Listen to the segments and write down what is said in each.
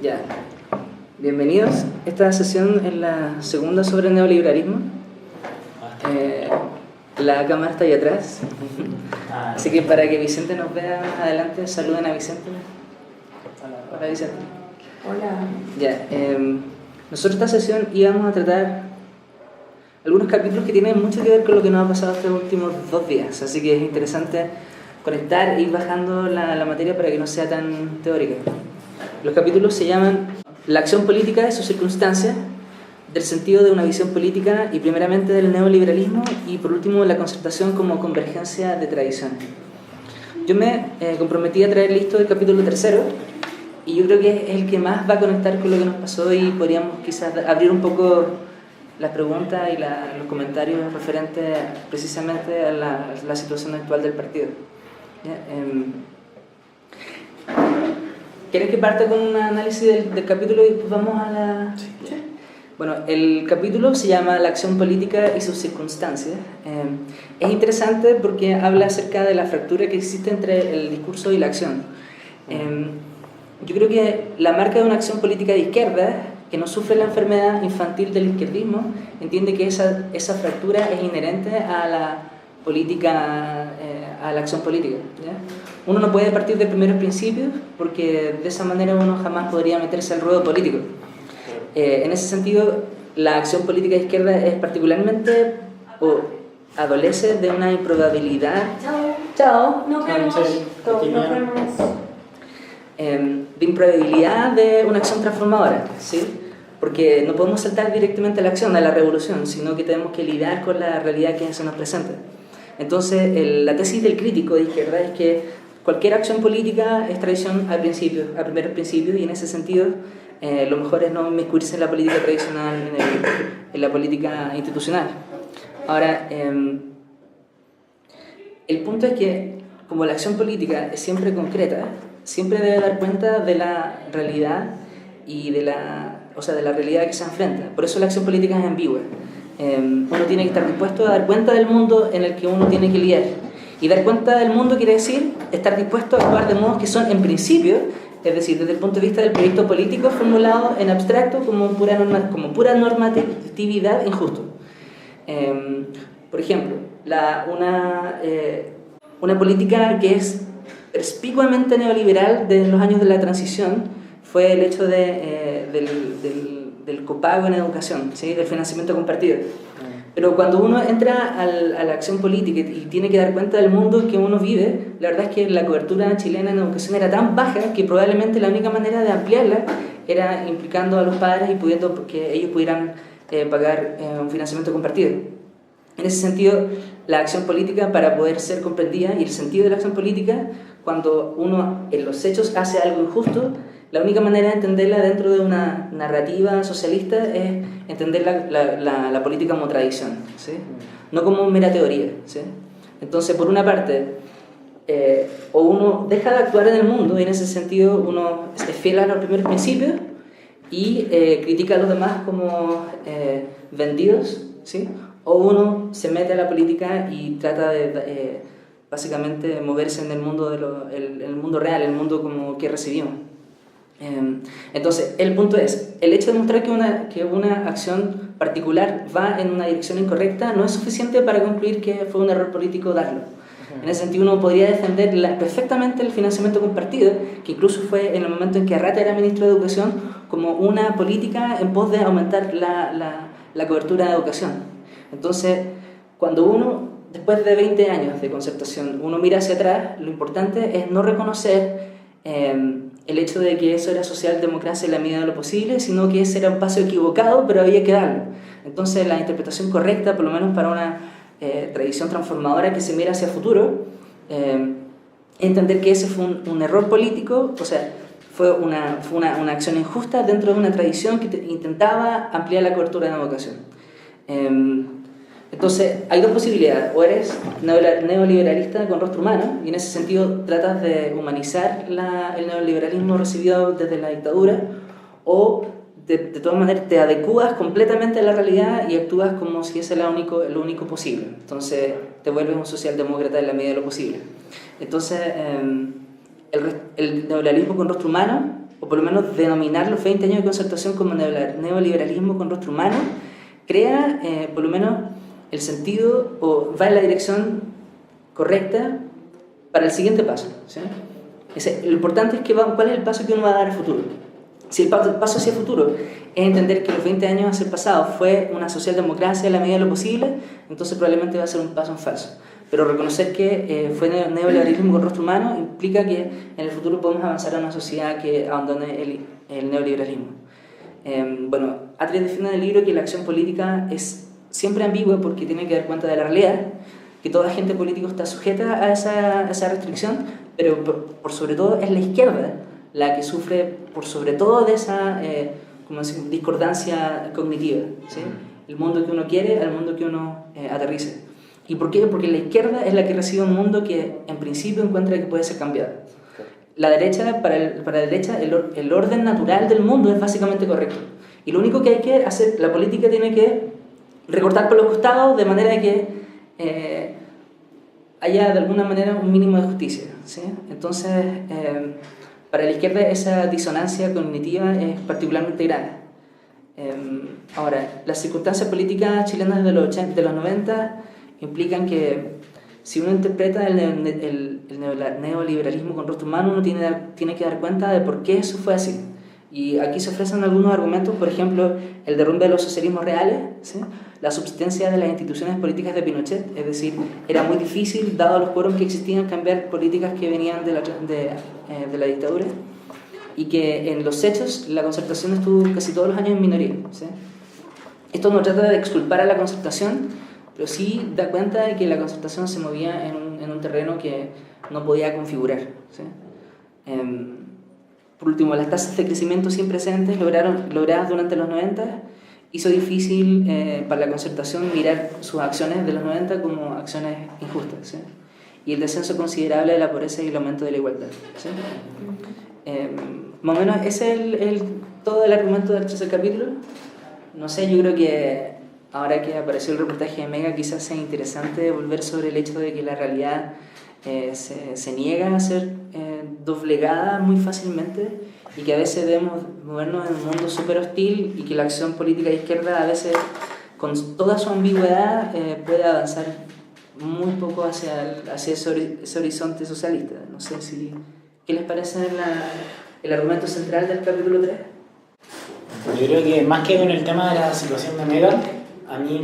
Ya, bienvenidos. Esta sesión es la segunda sobre el neoliberalismo. La cámara está ahí atrás. Así que para que Vicente nos vea más adelante, saluden a Vicente. Hola Vicente. Hola. Ya, nosotros esta sesión íbamos a tratar algunos capítulos que tienen mucho que ver con lo que nos ha pasado estos últimos 2 días. Así que es interesante conectar e ir bajando la materia para que no sea tan teórica. Los capítulos se llaman La acción política y sus circunstancias, del sentido de una visión política y primeramente del neoliberalismo, y por último la concertación como convergencia de tradiciones. Yo me comprometí a traer listo el capítulo 3 y yo creo que es el que más va a conectar con lo que nos pasó, y podríamos quizás abrir un poco las preguntas y los comentarios referentes precisamente a la situación actual del partido. ¿Ya? ¿Quieren que parta con un análisis del capítulo y después vamos a la...? Sí. Bueno, el capítulo se llama La acción política y sus circunstancias. Es interesante porque habla acerca de la fractura que existe entre el discurso y la acción. Yo creo que la marca de una acción política de izquierda, que no sufre la enfermedad infantil del izquierdismo, entiende que esa fractura es inherente a la política, a la acción política, ¿ya? Uno no puede partir de primeros principios, porque de esa manera uno jamás podría meterse al ruedo político. En ese sentido, la acción política de izquierda es particularmente, o adolece de una improbabilidad. Chao. Nos vemos. Nos vemos. De improbabilidad de una acción transformadora, ¿sí? Porque no podemos saltar directamente a la acción, a la revolución, sino que tenemos que lidiar con la realidad que se nos presenta. Entonces, la tesis del crítico de izquierda es que cualquier acción política es traición al principio, a primeros principios, y en ese sentido lo mejor es no inmiscuirse en la política tradicional, en la política institucional. Ahora, el punto es que como la acción política es siempre concreta, siempre debe dar cuenta de la realidad y de la realidad que se enfrenta. Por eso la acción política es ambigua. Uno tiene que estar dispuesto a dar cuenta del mundo en el que uno tiene que lidiar. Y dar cuenta del mundo quiere decir estar dispuesto a actuar de modos que son, en principio, es decir, desde el punto de vista del proyecto político formulado en abstracto como pura normatividad injusto. Por ejemplo, una política que es perspicuamente neoliberal de los años de la transición fue el hecho del copago en educación, ¿sí? Del financiamiento compartido. Pero cuando uno entra a la acción política y tiene que dar cuenta del mundo que uno vive, la verdad es que la cobertura chilena en educación era tan baja que probablemente la única manera de ampliarla era implicando a los padres y pudiendo que ellos pudieran pagar un financiamiento compartido. En ese sentido, la acción política, para poder ser comprendida, y el sentido de la acción política, cuando uno en los hechos hace algo injusto, la única manera de entenderla dentro de una narrativa socialista es entender la política como tradición, ¿sí? No como mera teoría, ¿sí? Entonces, por una parte, o uno deja de actuar en el mundo, y en ese sentido uno es fiel a los primeros principios y critica a los demás como vendidos, ¿sí? O uno se mete a la política y trata de básicamente moverse en el mundo, el mundo real, el mundo como que recibimos. Entonces, el punto es, el hecho de mostrar que una acción particular va en una dirección incorrecta no es suficiente para concluir que fue un error político darlo. En ese sentido, uno podría defender perfectamente el financiamiento compartido, que incluso fue en el momento en que Arrata era ministro de Educación, como una política en pos de aumentar la cobertura de educación. Entonces, cuando uno, después de 20 años de concertación, uno mira hacia atrás, lo importante es no reconocer el hecho de que eso era socialdemocracia en la medida de lo posible, sino que ese era un paso equivocado, pero había que darlo. Entonces, la interpretación correcta, por lo menos para una tradición transformadora que se mira hacia el futuro, entender que ese fue un error político, o sea, fue una acción injusta dentro de una tradición que intentaba ampliar la cobertura de la educación. Entonces, hay 2 posibilidades: o eres neoliberalista con rostro humano, y en ese sentido tratas de humanizar el neoliberalismo recibido desde la dictadura, o de todas maneras te adecuas completamente a la realidad y actúas como si ese era lo único posible. Entonces, te vuelves un socialdemócrata en la medida de lo posible. Entonces, el neoliberalismo con rostro humano o por lo menos denominar los 20 años de concertación como neoliberalismo con rostro humano, crea por lo menos el sentido o va en la dirección correcta para el siguiente paso, ¿sí? Lo importante es cuál es el paso que uno va a dar al futuro. Si el paso hacia el futuro es entender que los 20 años hacia el pasado fue una socialdemocracia en la medida de lo posible, entonces probablemente va a ser un paso en falso. Pero reconocer que fue neoliberalismo con rostro humano implica que en el futuro podemos avanzar a una sociedad que abandone el neoliberalismo. Bueno, Atria define en el libro que la acción política es siempre ambigua porque tiene que dar cuenta de la realidad, que todo agente político está sujeta a esa restricción, pero por sobre todo es la izquierda la que sufre por sobre todo de esa discordancia cognitiva, ¿sí? El mundo que uno quiere al mundo que uno aterrice. ¿Y por qué? Porque la izquierda es la que recibe un mundo que en principio encuentra que puede ser cambiado. La derecha, para la derecha, el orden natural del mundo es básicamente correcto. Y lo único que hay que hacer, la política tiene que recortar por los costados de manera que haya de alguna manera un mínimo de justicia, ¿sí? Entonces, para la izquierda esa disonancia cognitiva es particularmente grave. Ahora, las circunstancias políticas chilenas de los 90 implican que si uno interpreta el neoliberalismo con rostro humano, uno tiene que dar cuenta de por qué eso fue así. Y aquí se ofrecen algunos argumentos, por ejemplo, el derrumbe de los socialismos reales, ¿sí? La subsistencia de las instituciones políticas de Pinochet, es decir, era muy difícil, dado los quórums que existían, cambiar políticas que venían de la dictadura, y que en los hechos la concertación estuvo casi todos los años en minoría, ¿sí? Esto no trata de exculpar a la concertación, pero sí da cuenta de que la concertación se movía en un terreno que no podía configurar, ¿sí? Por último, las tasas de crecimiento sin precedentes logradas durante los 90 hizo difícil para la concertación mirar sus acciones de los 90 como acciones injustas, ¿sí? Y el descenso considerable de la pobreza y el aumento de la igualdad, ¿sí? Más o menos ese es todo el argumento del tercer capítulo. No sé, yo creo que ahora que apareció el reportaje de Mega quizás sea interesante volver sobre el hecho de que la realidad se niega a ser doblegada muy fácilmente y que a veces debemos movernos en un mundo súper hostil y que la acción política de izquierda a veces con toda su ambigüedad puede avanzar muy poco hacia ese horizonte socialista. No sé ¿qué les parece el argumento central del capítulo 3? Yo creo que más que con el tema de la situación de Mega, a mí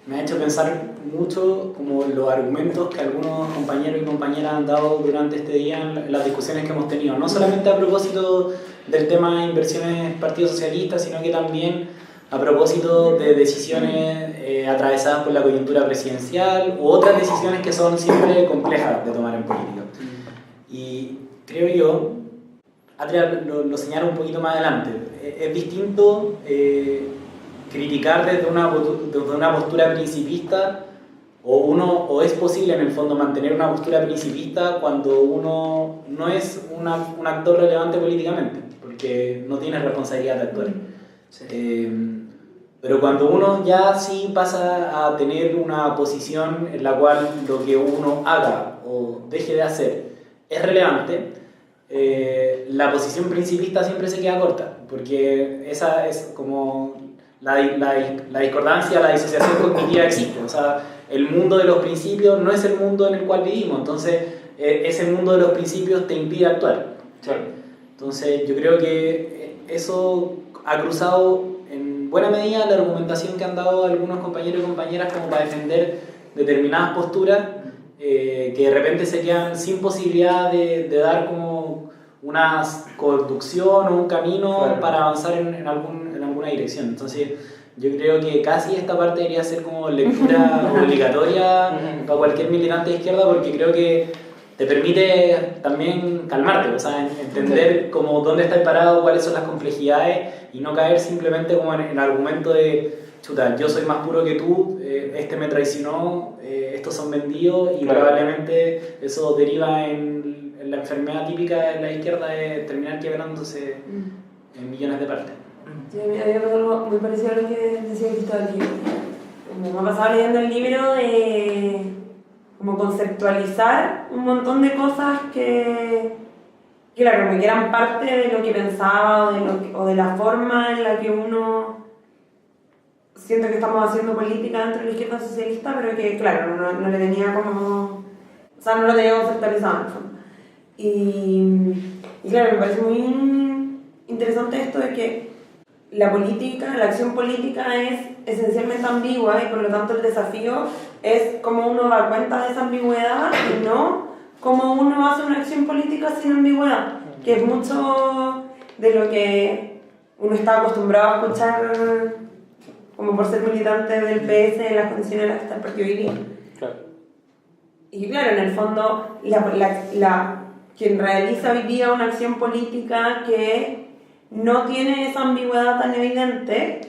me ha hecho pensar mucho como los argumentos que algunos compañeros y compañeras han dado durante este día en las discusiones que hemos tenido, no solamente a propósito del tema de inversiones Partido Socialista, sino que también a propósito de decisiones atravesadas por la coyuntura presidencial u otras decisiones que son siempre complejas de tomar en política. Y creo yo, Atria lo señala un poquito más adelante, es distinto criticar desde una postura principista o es posible en el fondo mantener una postura principista cuando uno no es un actor relevante políticamente, porque no tiene responsabilidad de actuar. Sí. Pero cuando uno ya sí pasa a tener una posición en la cual lo que uno haga o deje de hacer es relevante, la posición principista siempre se queda corta, porque esa es como la discordancia, la disociación cognitiva existe. O sea, el mundo de los principios no es el mundo en el cual vivimos, entonces ese mundo de los principios te impide actuar. Claro. Entonces yo creo que eso ha cruzado en buena medida la argumentación que han dado algunos compañeros y compañeras como para defender determinadas posturas que de repente se quedan sin posibilidad de dar como una conducción o un camino, claro, para avanzar en alguna dirección. Entonces yo creo que casi esta parte debería ser como lectura obligatoria para cualquier militante de izquierda, porque creo que te permite también calmarte, o sea, entender como dónde estás parado, cuáles son las complejidades y no caer simplemente como en el argumento de chuta, yo soy más puro que tú, este me traicionó, estos son vendidos y claro, probablemente eso deriva en la enfermedad típica de la izquierda de terminar quebrándose en millones de partes. Sí, a mí me pasó algo muy parecido a lo que decía Cristóbal, que me ha pasado leyendo el libro de como conceptualizar un montón de cosas que claro, como que eran parte de lo que pensaba o de la forma en la que uno siento que estamos haciendo política dentro de la izquierda socialista, pero que, claro, no le tenía como... O sea, no lo tenía conceptualizado en el fondo. Y claro, me parece muy interesante esto de que la política, la acción política es esencialmente ambigua y por lo tanto el desafío es cómo uno da cuenta de esa ambigüedad y no cómo uno hace una acción política sin ambigüedad, que es mucho de lo que uno está acostumbrado a escuchar como por ser militante del PS en las condiciones en las que está el partido hoy día. Claro. Y claro, en el fondo, quien realiza hoy día una acción política que no tiene esa ambigüedad tan evidente,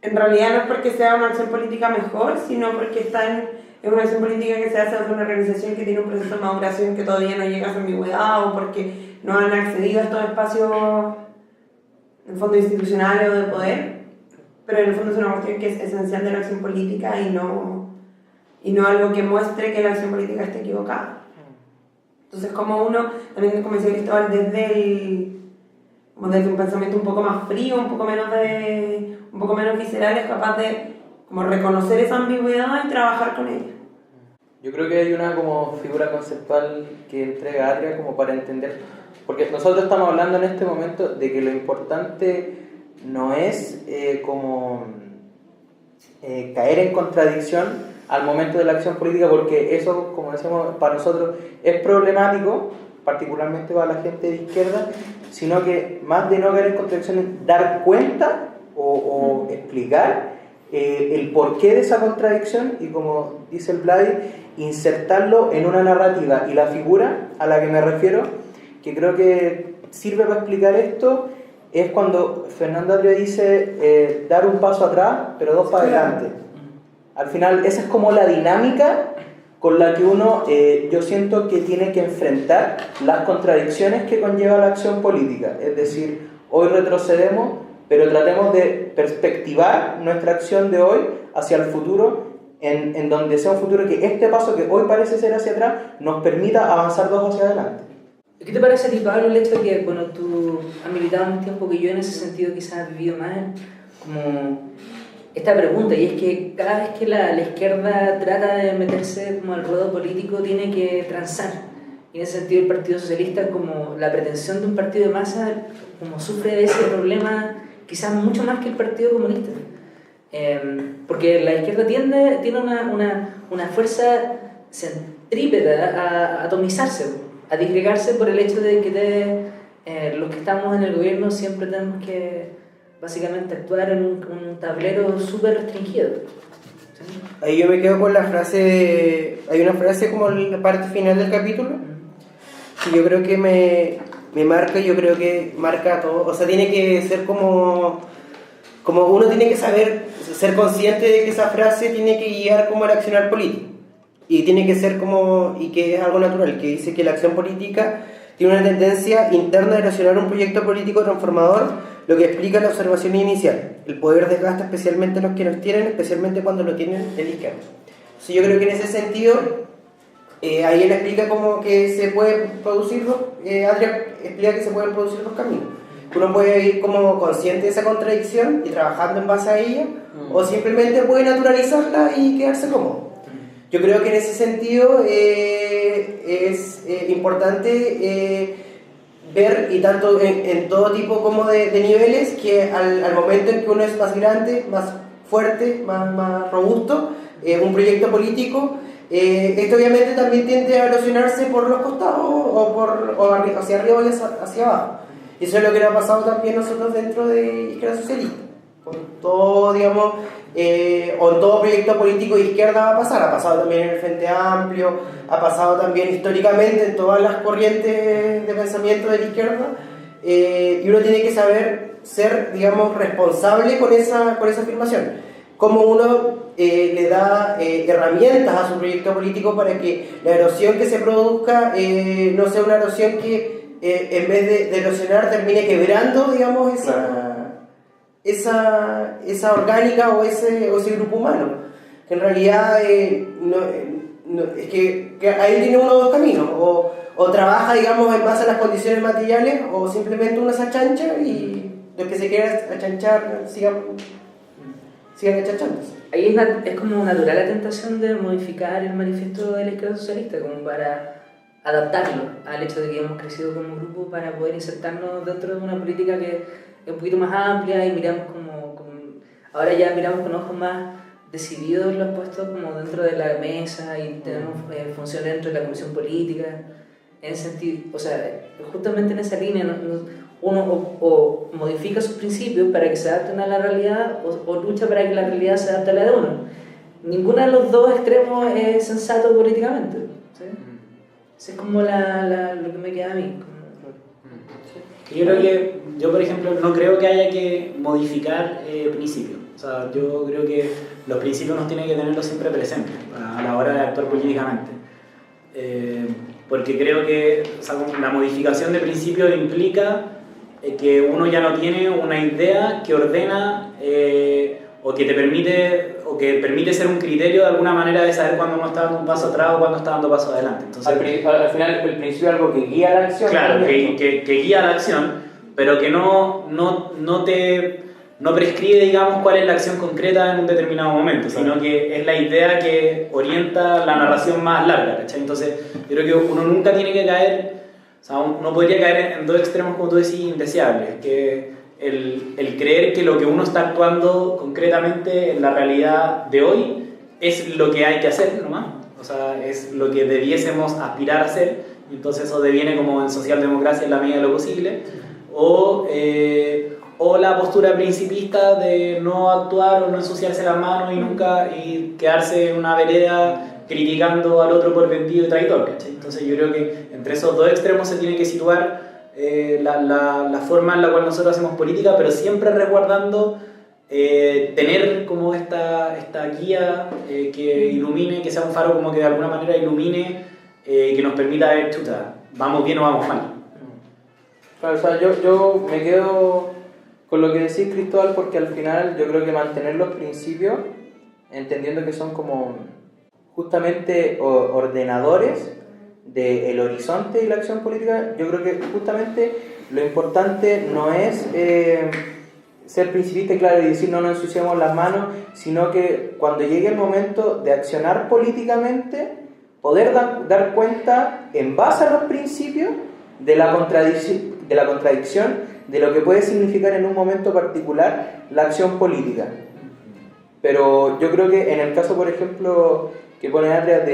en realidad no es porque sea una acción política mejor, sino porque está en una acción política que se hace desde una organización que tiene un proceso de maduración que todavía no llega a su ambigüedad o porque no han accedido a estos espacios, en el fondo, institucionales o de poder. Pero en el fondo es una cuestión que es esencial de la acción política y no algo que muestre que la acción política esté equivocada. Entonces, como uno, también como decía Cristóbal, desde un pensamiento un poco más frío, un poco menos visceral, es capaz de como reconocer esa ambigüedad y trabajar con ella. Yo creo que hay una como figura conceptual que entrega Adria como para entender, porque nosotros estamos hablando en este momento de que lo importante no es caer en contradicción al momento de la acción política, porque eso, como decíamos, para nosotros es problemático, particularmente para la gente de izquierda, sino que más de no caer en contradicción es dar cuenta o explicar el porqué de esa contradicción y, como dice el Vladi, insertarlo en una narrativa. Y la figura a la que me refiero, que creo que sirve para explicar esto, es cuando Fernando Adria dice dar un paso atrás, pero dos para adelante. Al final, esa es como la dinámica con la que uno, yo siento que tiene que enfrentar las contradicciones que conlleva la acción política. Es decir, hoy retrocedemos, pero tratemos de perspectivar nuestra acción de hoy hacia el futuro, en donde sea un futuro que este paso que hoy parece ser hacia atrás nos permita avanzar dos hacia adelante. ¿Qué te parece a ti, Pablo, el hecho de que, bueno, tú has militado más tiempo que yo en ese sentido, quizás has vivido más como esta pregunta, y es que cada vez que la izquierda trata de meterse como al ruedo político tiene que transar, y en ese sentido el Partido Socialista, como la pretensión de un partido de masa, como sufre de ese problema quizás mucho más que el Partido Comunista, porque la izquierda tiene una fuerza centrípeta a atomizarse, a disgregarse por el hecho de que los que estamos en el gobierno siempre tenemos que básicamente actuar en un tablero súper restringido. ¿Sí? Ahí yo me quedo con la frase, hay una frase como en la parte final del capítulo, que yo creo que me marca, yo creo que marca todo, o sea, tiene que ser como uno tiene que saber, ser consciente de que esa frase tiene que guiar como el accionar político. Y tiene que ser y que es algo natural, que dice que la acción política tiene una tendencia interna de erosionar un proyecto político transformador, lo que explica la observación inicial. El poder desgasta especialmente a los que los tienen, especialmente cuando lo tienen de la izquierda. Entonces yo creo que en ese sentido, ahí él explica cómo que se pueden producir, Adria explica que se pueden producir dos caminos. Uno puede ir como consciente de esa contradicción y trabajando en base a ella, o simplemente puede naturalizarla y quedarse cómodo. Yo creo que en ese sentido es importante ver, y tanto en todo tipo como de niveles, que al momento en que uno es más grande, más fuerte, más robusto, un proyecto político, esto obviamente también tiende a erosionarse por los costados o hacia arriba y hacia abajo. Y eso es lo que nos ha pasado también nosotros dentro de Izquierda Socialista. Con todo, digamos, o en todo proyecto político de izquierda va a pasar. Ha pasado también en el Frente Amplio, ha pasado también históricamente en todas las corrientes de pensamiento de la izquierda. Y uno tiene que saber ser, digamos, responsable con esa afirmación. Cómo uno le da herramientas a su proyecto político para que la erosión que se produzca no sea una erosión que en vez de erosionar termine quebrando, digamos, esa orgánica o ese grupo humano. Que en realidad es que ahí tiene uno o dos caminos, o trabaja, digamos, en base a las condiciones materiales, o simplemente uno se achancha y los que se quieran achanchar sigan achanchándose. Ahí es como natural la tentación de modificar el manifiesto de la izquierda socialista, como para adaptarlo al hecho de que hemos crecido como grupo para poder insertarnos dentro de una política que es un poquito más amplia y miramos ahora ya miramos con ojos más decididos los puestos como dentro de la mesa y tenemos funciones dentro de la comisión política, en ese sentido, o sea, justamente en esa línea uno o modifica sus principios para que se adapten a la realidad o lucha para que la realidad se adapte a la de uno. Ninguno de los dos extremos es sensato políticamente, ¿sí? Eso es como lo que me queda a mí. Yo por ejemplo, no creo que haya que modificar principios. O sea, yo creo que los principios nos tienen que tenerlos siempre presentes a la hora de actuar políticamente. Porque creo que, o sea, la modificación de principios implica que uno ya no tiene una idea que ordena o que permite ser un criterio de alguna manera de saber cuándo uno está dando un paso atrás o cuándo está dando paso adelante. Entonces, al final el principio es algo que guía la acción. Claro, que guía la acción, pero que no prescribe, digamos, cuál es la acción concreta en un determinado momento, sino que es la idea que orienta la narración más larga, ¿cachai? Entonces, yo creo que uno nunca tiene que caer, o sea, uno podría caer en dos extremos, como tú decís, indeseables, que el creer que lo que uno está actuando concretamente en la realidad de hoy es lo que hay que hacer nomás, o sea, es lo que debiésemos aspirar a hacer, y entonces eso deviene como en socialdemocracia en la medida de lo posible, o la postura principista de no actuar o no ensuciarse las manos y quedarse en una vereda criticando al otro por vendido y traidor, ¿cachai? Entonces yo creo que entre esos dos extremos se tiene que situar la forma en la cual nosotros hacemos política, pero siempre resguardando tener como esta guía que ilumine, que sea un faro como que de alguna manera ilumine, que nos permita ver, chuta, vamos bien o vamos mal. Claro, o sea, yo me quedo con lo que decís, Cristóbal, porque al final yo creo que mantener los principios, entendiendo que son como justamente ordenadores del horizonte y la acción política, yo creo que justamente lo importante no es ser principista, claro, y decir no nos ensuciamos las manos, sino que cuando llegue el momento de accionar políticamente, poder dar cuenta en base a los principios de la contradicción de lo que puede significar en un momento particular la acción política. Pero yo creo que en el caso, por ejemplo, que pone Atria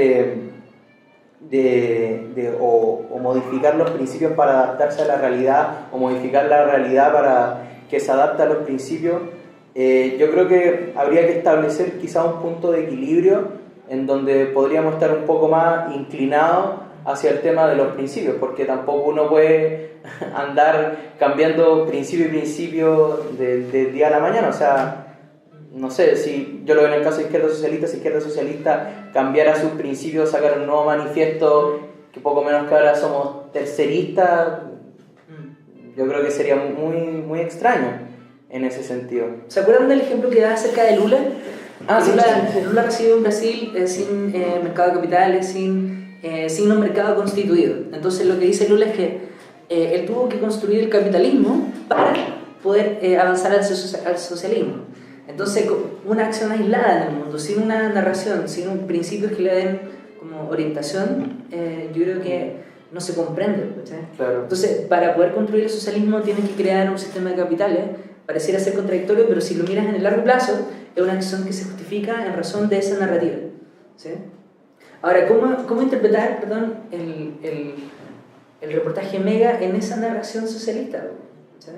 o modificar los principios para adaptarse a la realidad, o modificar la realidad para que se adapte a los principios, yo creo que habría que establecer quizá un punto de equilibrio en donde podríamos estar un poco más inclinados hacia el tema de los principios, porque tampoco uno puede andar cambiando principio del día a la mañana. O sea, no sé, si yo lo veo en el caso de Izquierda Socialista cambiara sus principios, sacar un nuevo manifiesto, que poco menos que ahora somos terceristas, yo creo que sería muy, muy extraño en ese sentido. ¿Se acuerdan del ejemplo que da acerca de Lula? Sí. Lula recibió en Brasil sin mercado de capitales, sin un mercado constituido. Entonces lo que dice Lula es que él tuvo que construir el capitalismo para poder avanzar al socialismo. Entonces, una acción aislada en el mundo, sin una narración, sin principios que le den como orientación, yo creo que no se comprende, ¿sí? Claro. Entonces, para poder construir el socialismo tienes que crear un sistema de capitales. Pareciera ser contradictorio, pero si lo miras en el largo plazo, es una acción que se justifica en razón de esa narrativa, ¿sí? Ahora, ¿cómo interpretar, el reportaje Mega en esa narración socialista? ¿Sí?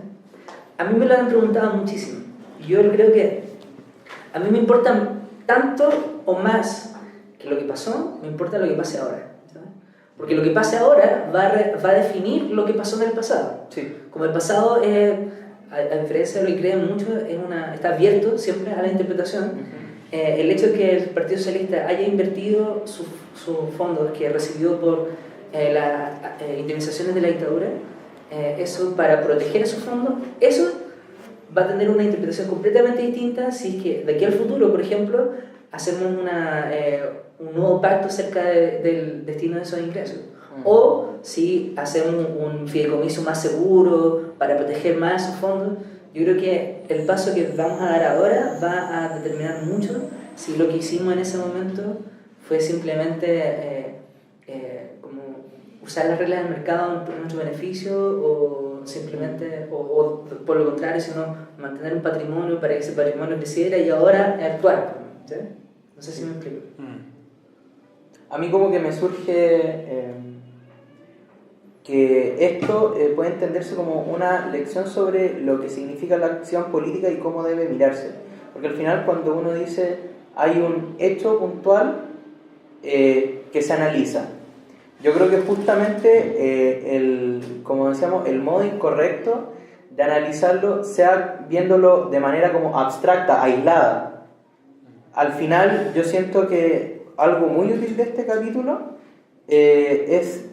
A mí me lo han preguntado muchísimo. Yo creo que a mí me importa tanto o más que lo que pasó, me importa lo que pase ahora. ¿Sí? Porque lo que pase ahora va a definir lo que pasó en el pasado. Sí. Como el pasado, a diferencia de lo que creen muchos, está abierto siempre a la interpretación. El hecho de que el Partido Socialista haya invertido sus fondos que recibió por las indemnizaciones de la dictadura, eso para proteger esos fondos, eso va a tener una interpretación completamente distinta si es que de aquí al futuro, por ejemplo, hacemos un nuevo pacto acerca del destino de esos ingresos. O sí hacer un fideicomiso más seguro para proteger más esos fondos. Yo creo que el paso que vamos a dar ahora va a determinar mucho si lo que hicimos en ese momento fue simplemente como usar las reglas del mercado en nuestro beneficio o simplemente, o por lo contrario, sino mantener un patrimonio para que ese patrimonio creciera y ahora actuar. ¿Sí? No sé si me explico. A mí como que me surge que esto puede entenderse como una lección sobre lo que significa la acción política y cómo debe mirarse. Porque al final cuando uno dice hay un hecho puntual que se analiza, yo creo que justamente como decíamos, el modo incorrecto de analizarlo sea viéndolo de manera como abstracta, aislada. Al final yo siento que algo muy útil de este capítulo es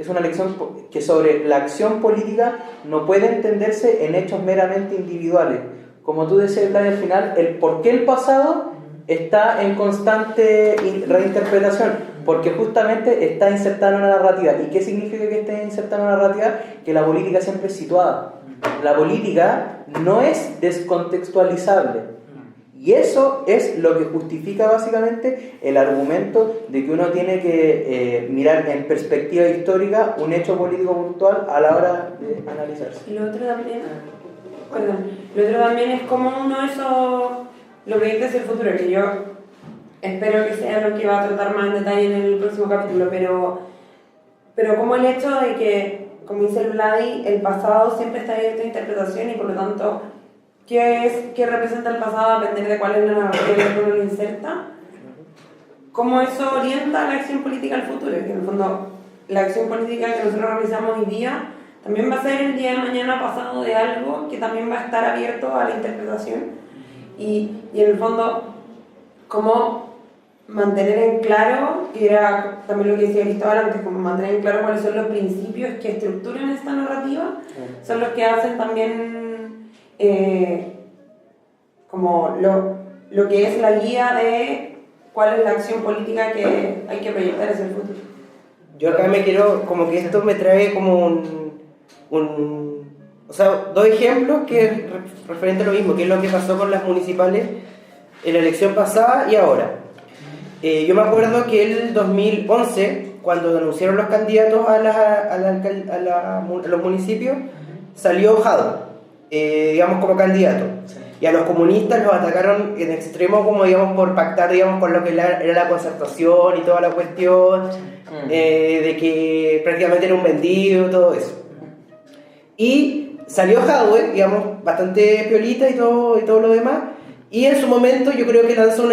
una lección que sobre la acción política no puede entenderse en hechos meramente individuales. Como tú decías, Vlad, al final, el por qué el pasado está en constante reinterpretación, porque justamente está insertado en una narrativa. ¿Y qué significa que esté insertado en una narrativa? Que la política siempre es situada. La política no es descontextualizable. Y eso es lo que justifica básicamente el argumento de que uno tiene que mirar en perspectiva histórica un hecho político puntual a la hora de analizarse. Y lo otro también es como uno eso lo proyecta hacia el futuro, que yo espero que sea lo que va a tratar más en detalle en el próximo capítulo, pero como el hecho de que, como dice el Vladi, el pasado siempre está abierto a interpretación y por lo tanto ¿qué representa el pasado a depender de cuál es la narrativa que uno lo inserta? ¿Cómo eso orienta la acción política al futuro? Que en el fondo la acción política que nosotros realizamos hoy día también va a ser el día de mañana pasado de algo que también va a estar abierto a la interpretación y en el fondo cómo mantener en claro, que era también lo que decía Cristóbal antes, como mantener en claro cuáles son los principios que estructuran esta narrativa, son los que hacen también como lo que es la guía de cuál es la acción política que hay que proyectar hacia el futuro. Yo acá me quiero, como que esto me trae como o sea, dos ejemplos que es referente a lo mismo, que es lo que pasó con las municipales en la elección pasada y ahora. Yo me acuerdo que el 2011, cuando anunciaron los candidatos a los municipios, salió Jadwe, digamos, como candidato. Y a los comunistas los atacaron en extremo, como digamos, por pactar, digamos, con lo que era la concertación y toda la cuestión, de que prácticamente era un vendido, todo eso. Y salió Jadwe, digamos, bastante piolita y todo lo demás, y en su momento yo creo que lanzó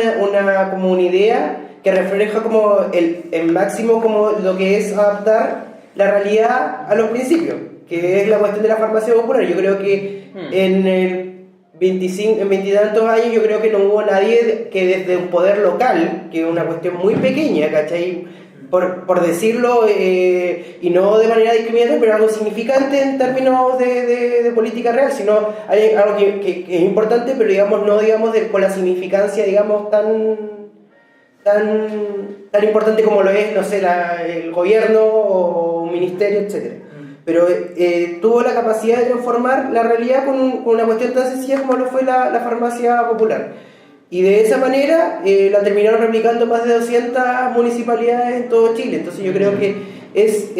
como una idea que refleja como el máximo como lo que es adaptar la realidad a los principios, que es la cuestión de la farmacia popular. Yo creo que en 20 y tantos años yo creo que no hubo nadie que desde un poder local, que es una cuestión muy pequeña, ¿cachai? Por decirlo, y no de manera discriminatoria, pero algo significante en términos de política real, sino algo que es importante, pero digamos no digamos con la significancia digamos tan importante como lo es, no sé, el gobierno o un ministerio, etc. Pero tuvo la capacidad de transformar la realidad con una cuestión tan sencilla como lo fue la farmacia popular. Y de esa manera la terminaron replicando más de 200 municipalidades en todo Chile. Entonces yo creo que es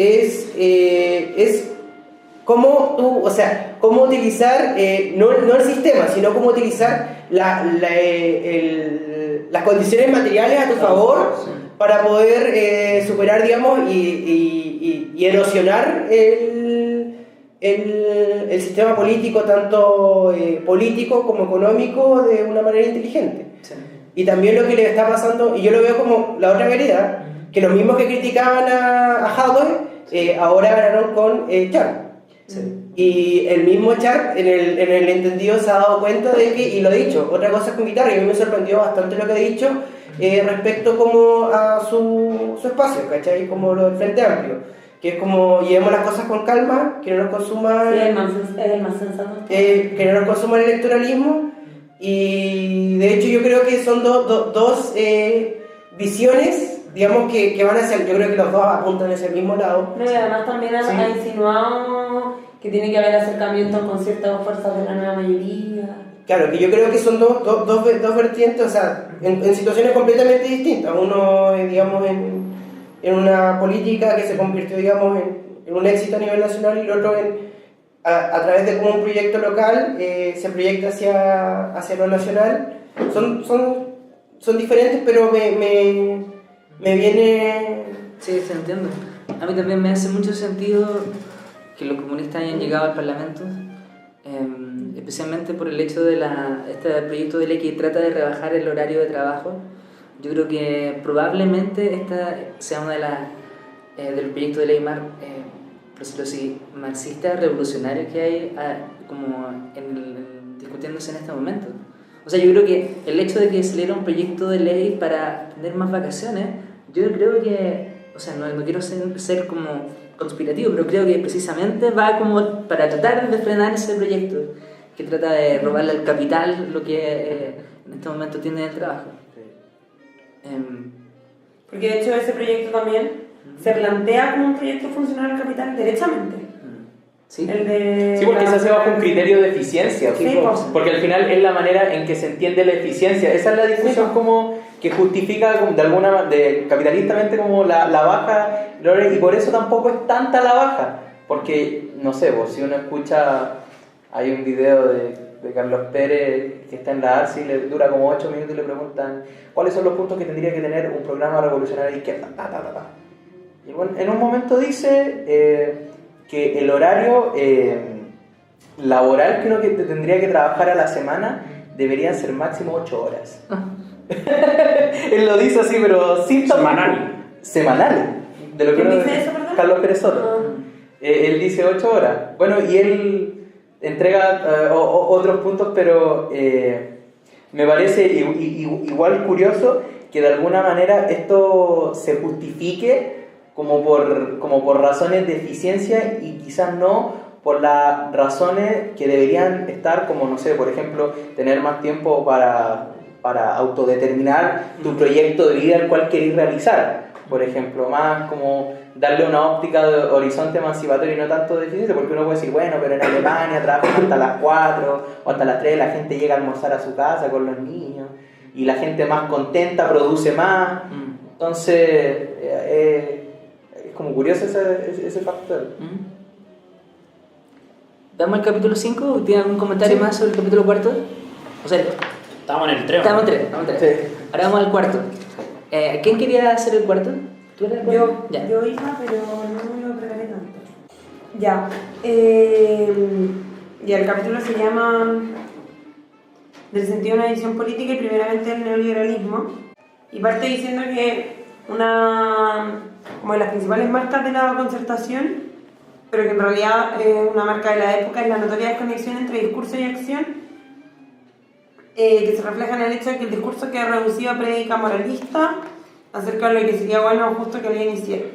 cómo tú, o sea, cómo utilizar, no el sistema, sino cómo utilizar las condiciones materiales a tu favor para poder superar, digamos, y erosionar el sistema político, tanto político como económico, de una manera inteligente. Sí. Y también lo que le está pasando, y yo lo veo como la otra realidad, que los mismos que criticaban a Jadwe ahora ganaron con Char. Sí. Y el mismo Char en el entendido se ha dado cuenta de que, y lo he dicho, otra cosa es con guitarra, y a mí me sorprendió bastante lo que ha dicho respecto como a su espacio, ¿cachai? Como lo del Frente Amplio, que es como llevemos las cosas con calma, que no nos consuma el más sensato, que no nos consuma el electoralismo. Y de hecho yo creo que son dos visiones digamos que van a ser, yo creo que los dos apuntan hacia el mismo lado. No, y además también ha insinuado que tiene que haber acercamientos con ciertas fuerzas de la nueva mayoría. Claro, que yo creo que son dos vertientes, o sea, en situaciones completamente distintas. Uno, digamos, en una política que se convirtió, digamos, en un éxito a nivel nacional, y el otro a través de como un proyecto local se proyecta hacia lo nacional. Son diferentes, pero me viene... Sí, se entiende. A mí también me hace mucho sentido que los comunistas hayan llegado al Parlamento, especialmente por el hecho de este proyecto de ley que trata de rebajar el horario de trabajo. Yo creo que probablemente esta sea una del proyecto de ley por decirlo así, marxista revolucionario que hay como discutiéndose en este momento. O sea, yo creo que el hecho de que saliera un proyecto de ley para tener más vacaciones, yo creo que, o sea, no quiero ser como conspirativo, pero creo que precisamente va como para tratar de frenar ese proyecto que trata de robarle al capital lo que en este momento tiene el trabajo. Porque de hecho ese proyecto también se plantea como un proyecto funcional al capital derechamente. ¿Sí? Sí, porque se hace bajo un criterio de eficiencia, sí, porque al final es la manera en que se entiende la eficiencia. Esa es la discusión como que justifica capitalistamente como la baja, y por eso tampoco es tanta la baja, porque, no sé, si uno escucha, hay un video de Carlos Pérez que está en la ARSI, le dura como 8 minutos y le preguntan cuáles son los puntos que tendría que tener un programa revolucionario de izquierda, y bueno, en un momento dice que el horario laboral que uno tendría que trabajar a la semana deberían ser máximo 8 horas. Él lo dice así, pero sin semanal. De lo que ¿Quién dice eso, perdón? Carlos Pérez Soto. Él dice 8 horas. Bueno, y él entrega otros puntos, pero me parece igual curioso que de alguna manera esto se justifique como por razones de eficiencia y quizás no por las razones que deberían estar, como, no sé, por ejemplo, tener más tiempo para autodeterminar tu proyecto de vida el cual querés realizar, por ejemplo, más como darle una óptica de horizonte emancipatorio y no tanto de eficiencia, porque uno puede decir, bueno, pero en Alemania trabajan hasta las 4 o hasta las 3, la gente llega a almorzar a su casa con los niños y la gente más contenta produce más, entonces es como curioso ese factor. ¿Damos el capítulo 5? ¿Tiene algún comentario más sobre el capítulo 4? O sea, estamos en el 3. Estamos en 3. Sí. Ahora vamos al cuarto. ¿Quién quería hacer el cuarto? ¿Tú eres el cuarto? Yo iba, pero no me lo preparé tanto. Ya. Ya, el capítulo se llama Del sentido de una visión política y primeramente el neoliberalismo. Y parte diciendo que como de las principales marcas de la concertación, pero que en realidad es una marca de la época, es la notoria desconexión entre discurso y acción, que se refleja en el hecho de que el discurso queda reducido a prédica moralista acerca de lo que sería bueno o justo que alguien hiciera.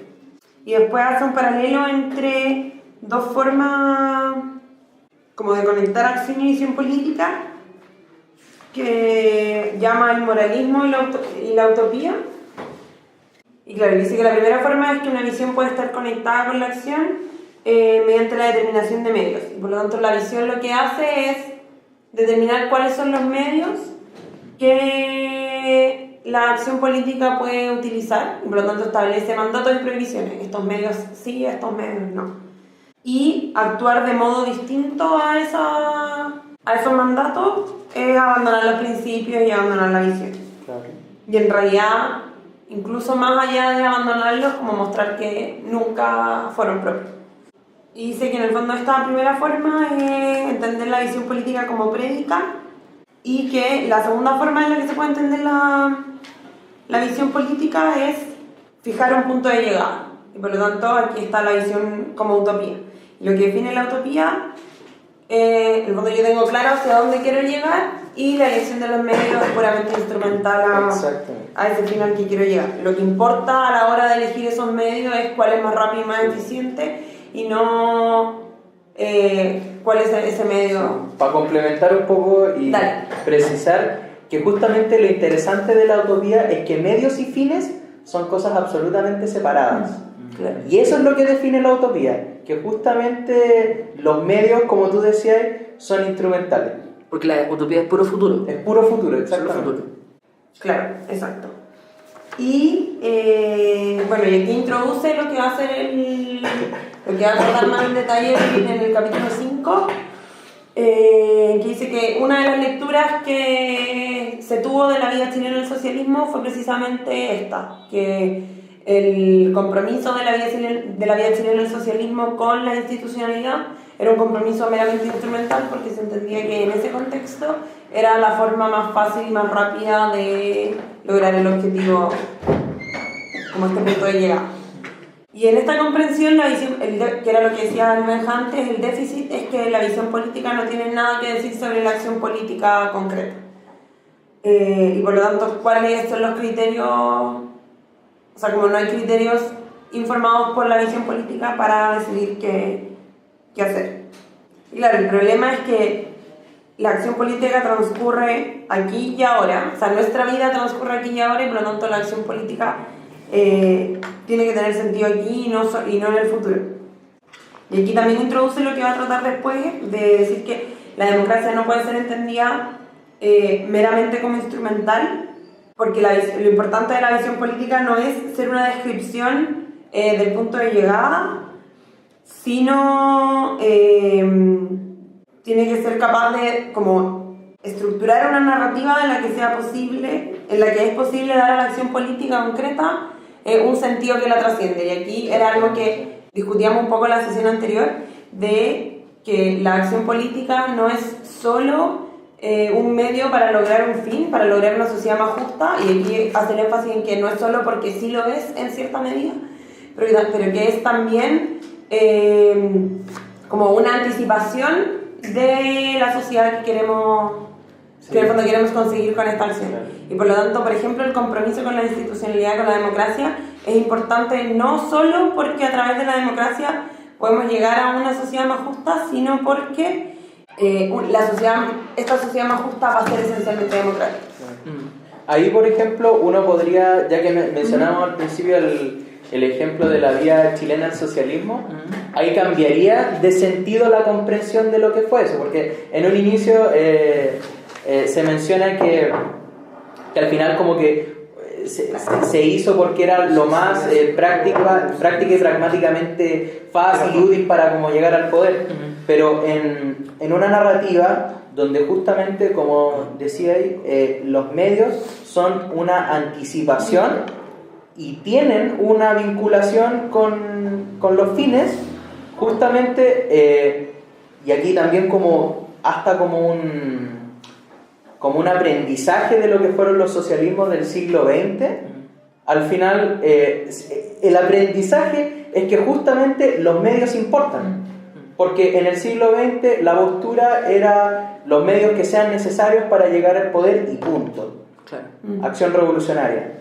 Y después hace un paralelo entre dos formas como de conectar acción y visión política, que llama el moralismo y la utopía. Y claro, dice que la primera forma es que una visión puede estar conectada con la acción mediante la determinación de medios. Y por lo tanto la visión lo que hace es determinar cuáles son los medios que la acción política puede utilizar. Y por lo tanto establece mandatos y prohibiciones. Estos medios sí, estos medios no. Y actuar de modo distinto a esos mandatos es abandonar los principios y abandonar la visión. Claro. Y en realidad, incluso más allá de abandonarlos, como mostrar que nunca fueron propios. Y dice que en el fondo esta primera forma es entender la visión política como prédica, y que la segunda forma en la que se puede entender la visión política es fijar un punto de llegada. Y por lo tanto aquí está la visión como utopía. Y lo que define la utopía, en el fondo yo tengo claro hacia dónde quiero llegar, y la elección de los medios es puramente instrumental a ese fin al que quiero llegar. Lo que importa a la hora de elegir esos medios es cuál es más rápido y más eficiente, y no cuál es ese medio. Para complementar un poco y precisar que justamente lo interesante de la utopía es que medios y fines son cosas absolutamente separadas. Claro. Y eso es lo que define la utopía, que justamente los medios, como tú decías, son instrumentales. Porque la utopía es puro futuro. Es puro futuro, Solo exactamente. futuro. Claro, exacto. Y bueno, y aquí introduce lo que va a ser lo que va a tratar más en detalle en el capítulo 5, que dice que una de las lecturas que se tuvo de la vida chilena del socialismo fue precisamente esta, que el compromiso de la vida chilena del socialismo con la institucionalidad era un compromiso meramente instrumental, porque se entendía que en ese contexto era la forma más fácil y más rápida de lograr el objetivo como este punto de llegada. Y en esta comprensión, la visión, que era lo que decía Almeja antes, el déficit es que la visión política no tiene nada que decir sobre la acción política concreta. Y por lo tanto, ¿cuáles son los criterios? O sea, como no hay criterios informados por la visión política para decidir qué hacer. Y claro, el problema es que la acción política transcurre aquí y ahora. O sea, nuestra vida transcurre aquí y ahora, y por lo tanto la acción política tiene que tener sentido aquí y no en el futuro. Y aquí también introduce lo que va a tratar después, de decir que la democracia no puede ser entendida meramente como instrumental, porque lo importante de la visión política no es ser una descripción del punto de llegada, sino tiene que ser capaz de como estructurar una narrativa en la que sea posible, en la que es posible dar a la acción política concreta un sentido que la trasciende. Y aquí era algo que discutíamos un poco en la sesión anterior, de que la acción política no es solo un medio para lograr un fin, para lograr una sociedad más justa, y aquí hace el énfasis en que no es solo porque sí lo es en cierta medida, pero que es también como una anticipación de la sociedad que queremos, que en el fondo queremos conseguir con esta acción. Y por lo tanto, por ejemplo, el compromiso con la institucionalidad, con la democracia, es importante no solo porque a través de la democracia podemos llegar a una sociedad más justa, sino porque esta sociedad más justa va a ser esencialmente democrática. Ahí, por ejemplo, uno podría, ya que mencionamos al principio el ejemplo de la vía chilena al socialismo, ahí cambiaría de sentido la comprensión de lo que fue eso, porque en un inicio se menciona que al final como que se hizo porque era lo más práctica y pragmáticamente fácil y útil para como llegar al poder, pero en una narrativa donde justamente, como decía ahí, los medios son una anticipación y tienen una vinculación con los fines, justamente, y aquí también como hasta como un aprendizaje de lo que fueron los socialismos del siglo XX. Al final, el aprendizaje es que justamente los medios importan, porque en el siglo XX la postura era los medios que sean necesarios para llegar al poder y punto. Claro. Acción revolucionaria.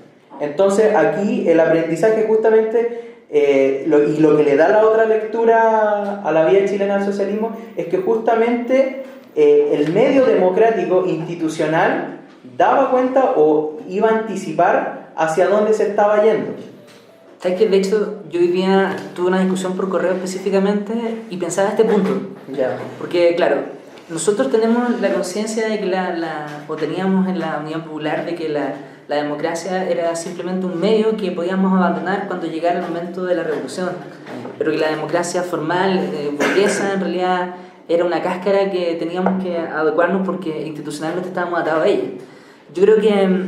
Entonces aquí el aprendizaje justamente, y lo que le da la otra lectura a la vía chilena del socialismo, es que justamente el medio democrático institucional daba cuenta o iba a anticipar hacia dónde se estaba yendo. ¿Sabes que de hecho yo hoy día tuve una discusión por correo específicamente y pensaba este punto? Ya. Porque claro, nosotros tenemos la conciencia de que o teníamos en la Unión Popular de que la democracia era simplemente un medio que podíamos abandonar cuando llegara el momento de la revolución, pero que la democracia formal, burguesa, en realidad era una cáscara que teníamos que adecuarnos porque institucionalmente estábamos atados a ella. Yo creo que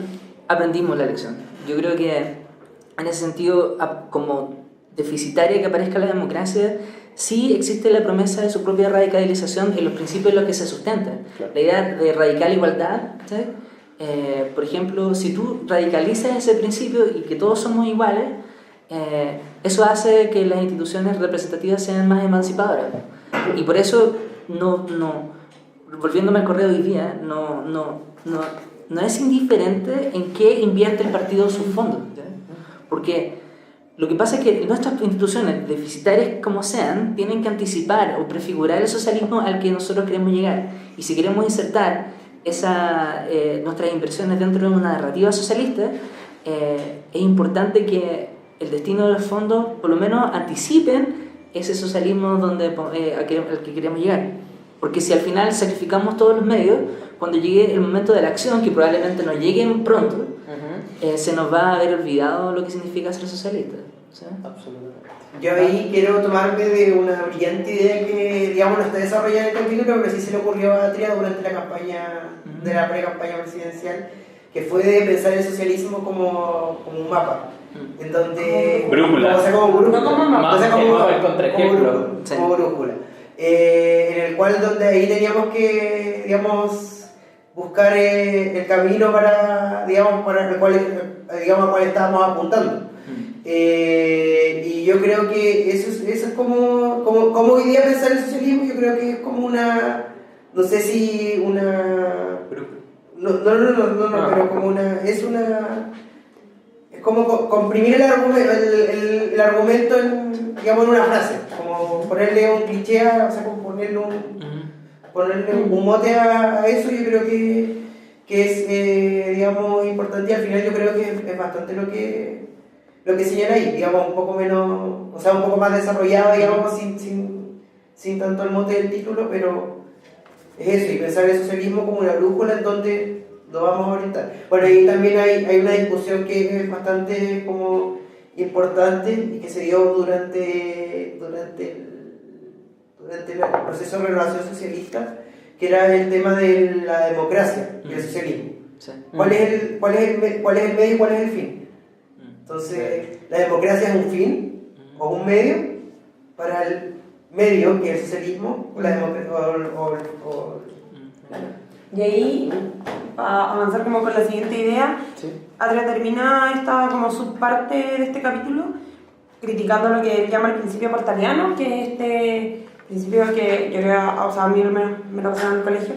aprendimos la lección. Yo creo que en ese sentido, como deficitaria que aparezca la democracia, sí existe la promesa de su propia radicalización en los principios en los que se sustenta. Claro. La idea de radical igualdad, ¿sí? Por ejemplo, si tú radicalizas ese principio y que todos somos iguales, eso hace que las instituciones representativas sean más emancipadoras. Y por eso, volviéndome al correo de hoy día, no es indiferente en qué invierte el partido sus fondos, ¿sí? Porque lo que pasa es que nuestras instituciones, deficitarias como sean, tienen que anticipar o prefigurar el socialismo al que nosotros queremos llegar. Y si queremos insertar nuestras inversiones dentro de una narrativa socialista, es importante que el destino de los fondos por lo menos anticipen ese socialismo donde, al que queremos llegar. Porque si al final sacrificamos todos los medios, cuando llegue el momento de la acción, que probablemente no lleguen pronto, se nos va a haber olvidado lo que significa ser socialista. ¿Sí? Absolutamente. Yo ahí quiero tomarme de una brillante idea que, digamos, no está desarrollada en el capítulo, pero sí se le ocurrió a Atria durante la campaña, de la pre-campaña presidencial, que fue de pensar el socialismo como un mapa. En donde... Brújula. O sea, como brújula. No como mapa. O sea, como el contraejemplo. Como brújula. En el cual donde ahí teníamos que, digamos, buscar el camino para, digamos, para el cual, digamos, al cual estábamos apuntando. Y yo creo que eso es como hoy día pensar el socialismo. Yo creo que es como una, no sé si una, no, pero como una, es como comprimir el argumento en, digamos, en una frase, como ponerle un cliché, o sea, como ponerle un mote a eso. Yo creo que es, digamos, importante, y al final yo creo que es bastante lo que señala ahí, digamos, un poco menos, o sea, un poco más desarrollado, digamos, sin tanto el mote del título, pero es eso, y pensar el socialismo como una brújula en donde lo vamos a orientar. Bueno, ahí también hay una discusión que es bastante como importante y que se dio durante el proceso de renovación socialista, que era el tema de la democracia y el socialismo. Sí. ¿Cuál es el medio y cuál es el fin? Entonces, la democracia es un fin o un medio para el medio, que es el socialismo, o la democracia. Y ahí, para avanzar como con la siguiente idea, Atria termina esta como subparte de este capítulo criticando lo que él llama el principio portaliano, que es este principio que yo creo, o sea, a mí me lo pasaron en el colegio,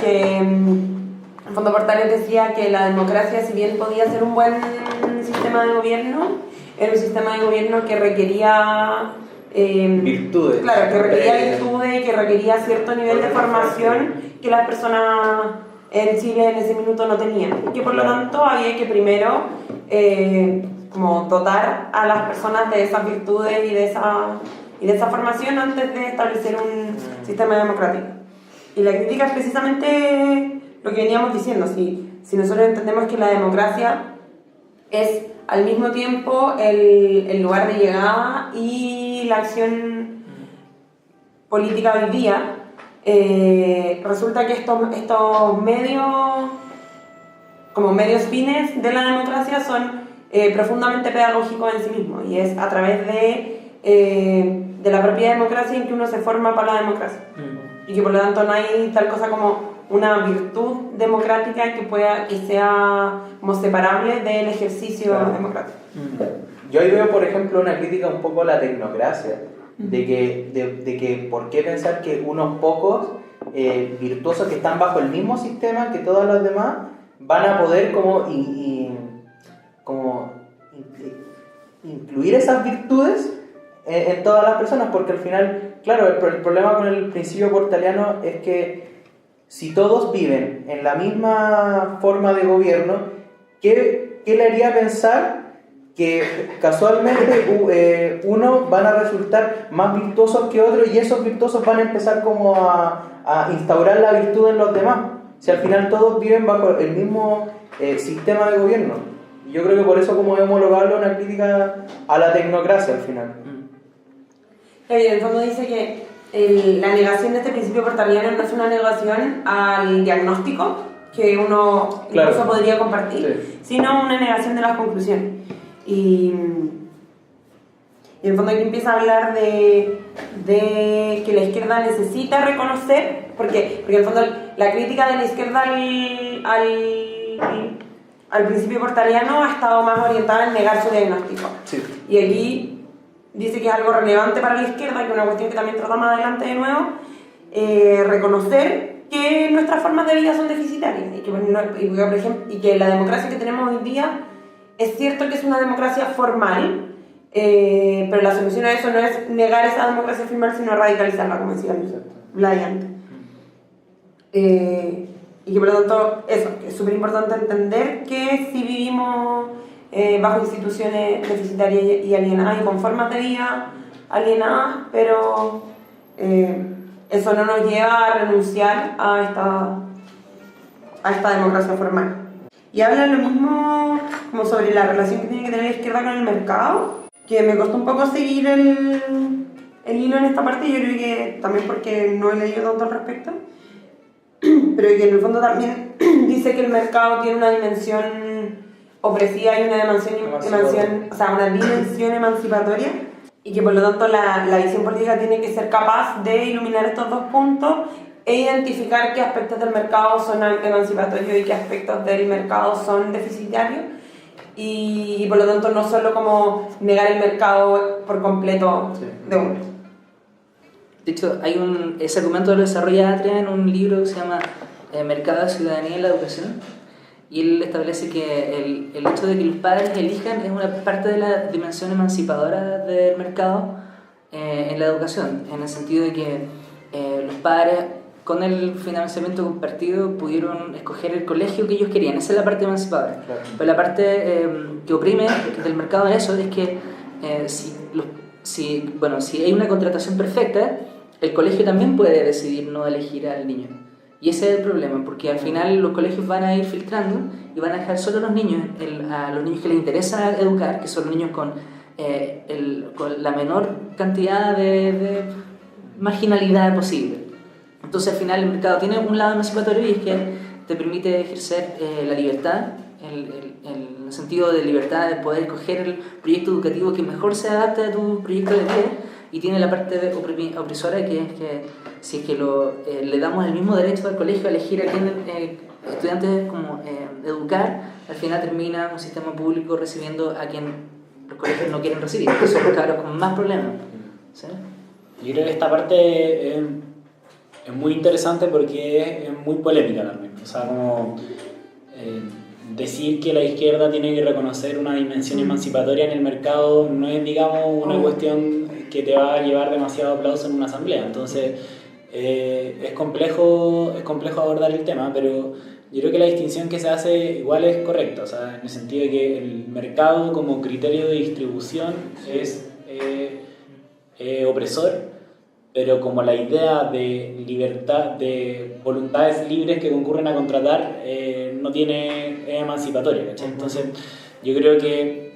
que en fondo Portales decía que la democracia, si bien podía ser un buen sistema de gobierno, era un sistema de gobierno que requería virtudes. Claro, que requería virtudes y que requería cierto nivel de formación que las personas en Chile en ese minuto no tenían. Y que por lo tanto había que primero como dotar a las personas de esas virtudes y de esa formación antes de establecer un sistema democrático. Y la crítica es precisamente lo que veníamos diciendo. Si nosotros entendemos que la democracia es al mismo tiempo el lugar de llegada y la acción política hoy día, resulta que estos medios, como medios fines de la democracia, son profundamente pedagógicos en sí mismos, y es a través de la propia democracia en que uno se forma para la democracia. Y que por lo tanto no hay tal cosa como una virtud democrática que sea como separable del ejercicio democrático. Yo ahí veo, por ejemplo, una crítica un poco a la tecnocracia, de que por qué pensar que unos pocos virtuosos que están bajo el mismo sistema que todos los demás van a poder como incluir esas virtudes en todas las personas, porque al final, claro, el problema con el principio portaliano es que si todos viven en la misma forma de gobierno, ¿qué le haría pensar que casualmente unos van a resultar más virtuosos que otros y esos virtuosos van a empezar como a instaurar la virtud en los demás? Si al final todos viven bajo el mismo sistema de gobierno. Yo creo que por eso como homologarlo una crítica a la tecnocracia al final. En el fondo dice que la negación de este principio portaliano no es una negación al diagnóstico que uno incluso podría compartir, sino una negación de las conclusiones. Y en el fondo aquí empieza a hablar de que la izquierda necesita reconocer, porque en el fondo la crítica de la izquierda al principio portaliano ha estado más orientada en negar su diagnóstico. Sí. Y aquí dice que es algo relevante para la izquierda, que es una cuestión que también trata más adelante de nuevo, reconocer que nuestras formas de vida son deficitarias y que la democracia que tenemos hoy día es cierto que es una democracia formal, pero la solución a eso no es negar esa democracia formal, sino radicalizarla, como decía Blay antes. Y que por lo tanto, eso, que es súper importante entender que si vivimos bajo instituciones deficitarias y alienadas y con formas de vida alienadas, pero eso no nos lleva a renunciar a esta democracia formal. Y habla lo mismo como sobre la relación que tiene que tener la izquierda con el mercado, que me costó un poco seguir el hilo en esta parte, yo creo que también porque no he leído tanto al respecto, pero que en el fondo también dice que el mercado tiene una dimensión opresiva y una dimensión emancipatoria, y que por lo tanto la visión política tiene que ser capaz de iluminar estos dos puntos e identificar qué aspectos del mercado son emancipatorios y qué aspectos del mercado son deficitarios, y por lo tanto no solo como negar el mercado por completo de uno. De hecho, ese argumento lo desarrolla Atria en un libro que se llama Mercado, Ciudadanía y la Educación, y él establece que el hecho de que los padres elijan es una parte de la dimensión emancipadora del mercado en la educación, en el sentido de que los padres con el financiamiento compartido pudieron escoger el colegio que ellos querían. Esa es la parte emancipadora. Claro. Pero la parte que oprime del mercado de eso es que si hay una contratación perfecta, el colegio también puede decidir no elegir al niño. Y ese es el problema, porque al final los colegios van a ir filtrando y van a dejar solo a los niños que les interesa educar, que son los niños con la menor cantidad de marginalidad posible. Entonces al final el mercado tiene un lado emancipatorio, y es que te permite ejercer la libertad, el sentido de libertad de poder escoger el proyecto educativo que mejor se adapte a tu proyecto de vida, y tiene la parte opresora, que es que si es que le damos el mismo derecho al colegio a elegir a quién estudiantes como educar, al final termina un sistema público recibiendo a quien los colegios no quieren recibir, que son los cabros con más problemas. ¿Sí? Yo creo que esta parte es muy interesante porque es muy polémica también. O sea, como decir que la izquierda tiene que reconocer una dimensión emancipatoria en el mercado no es, digamos, una cuestión que te va a llevar demasiado aplauso en una asamblea. Entonces, es complejo abordar el tema, pero yo creo que la distinción que se hace igual es correcta. O sea, en el sentido de que el mercado como criterio de distribución es opresor, pero como la idea de libertad, de voluntades libres que concurren a contratar, no es emancipatoria, ¿cachai? Entonces, yo creo que,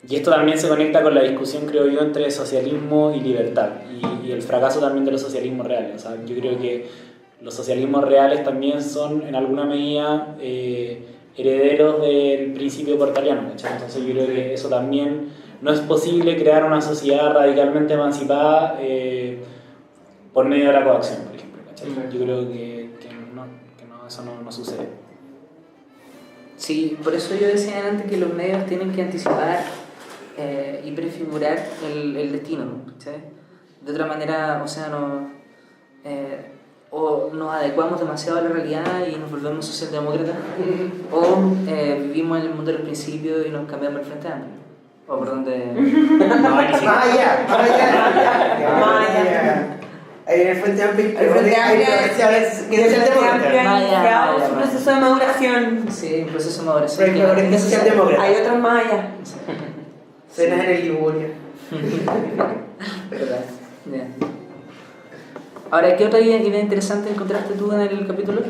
y esto también se conecta con la discusión, creo yo, entre socialismo y libertad, y el fracaso también de los socialismos reales. O sea, yo creo que los socialismos reales también son, en alguna medida, herederos del principio portaliano, ¿cachai? Entonces, yo creo que eso también. No es posible crear una sociedad radicalmente emancipada por medio de la coacción, por ejemplo. ¿Cachai? Yo creo que eso no sucede. Sí, por eso yo decía antes que los medios tienen que anticipar y prefigurar el destino, ¿sí? De otra manera, o sea, o nos adecuamos demasiado a la realidad y nos volvemos socialdemócratas, o vivimos en el mundo de los principios y nos cambiamos el Frente Amplio. O por donde... Vaya. Ahí en el Frente Amplio. El Frente Amplio ha un proceso de maduración. Sí, un proceso de maduración. Hay otros más allá. Cenas en el Liguria. ¿Verdad? Bien. Ahora, ¿qué otra idea interesante encontraste tú en el capítulo?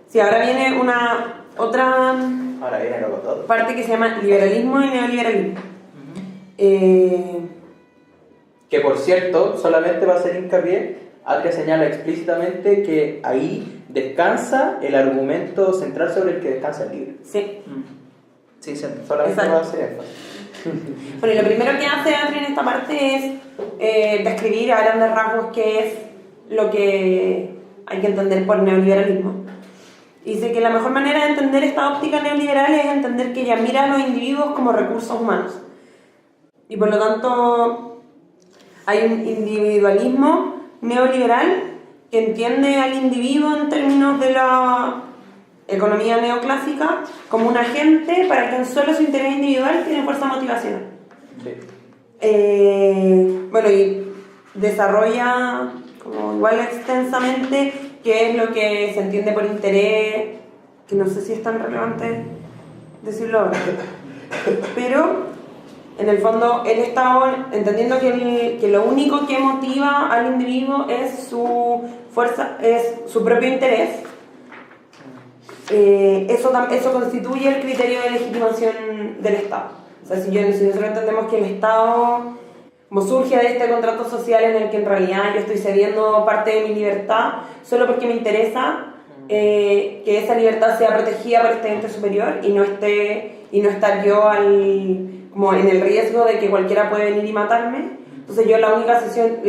Sí, ahora viene otra Ahora viene lo todo. parte que se llama liberalismo y neoliberalismo. Que por cierto, solamente va a hacer hincapié, Atria señala explícitamente que ahí descansa el argumento central sobre el que descansa el libro. Sí. Sí, cierto. Solamente Exacto. va a hacer énfasis. Bueno, y lo primero que hace Atria en esta parte es describir a grandes rasgos qué es lo que hay que entender por neoliberalismo. Dice que la mejor manera de entender esta óptica neoliberal es entender que ella mira a los individuos como recursos humanos. Y por lo tanto hay un individualismo neoliberal que entiende al individuo en términos de la economía neoclásica como un agente para quien solo su interés individual tiene fuerza motivacional. Sí. Bueno, y desarrolla como igual extensamente qué es lo que se entiende por interés, que no sé si es tan relevante decirlo ahora. Pero, en el fondo, el Estado, entendiendo que lo único que motiva al individuo es su fuerza, es su propio interés, eso constituye el criterio de legitimación del Estado. O sea, si nosotros entendemos que el Estado, como surge de este contrato social en el que en realidad yo estoy cediendo parte de mi libertad solo porque me interesa que esa libertad sea protegida por este ente superior y no estar yo como en el riesgo de que cualquiera puede venir y matarme. Entonces yo la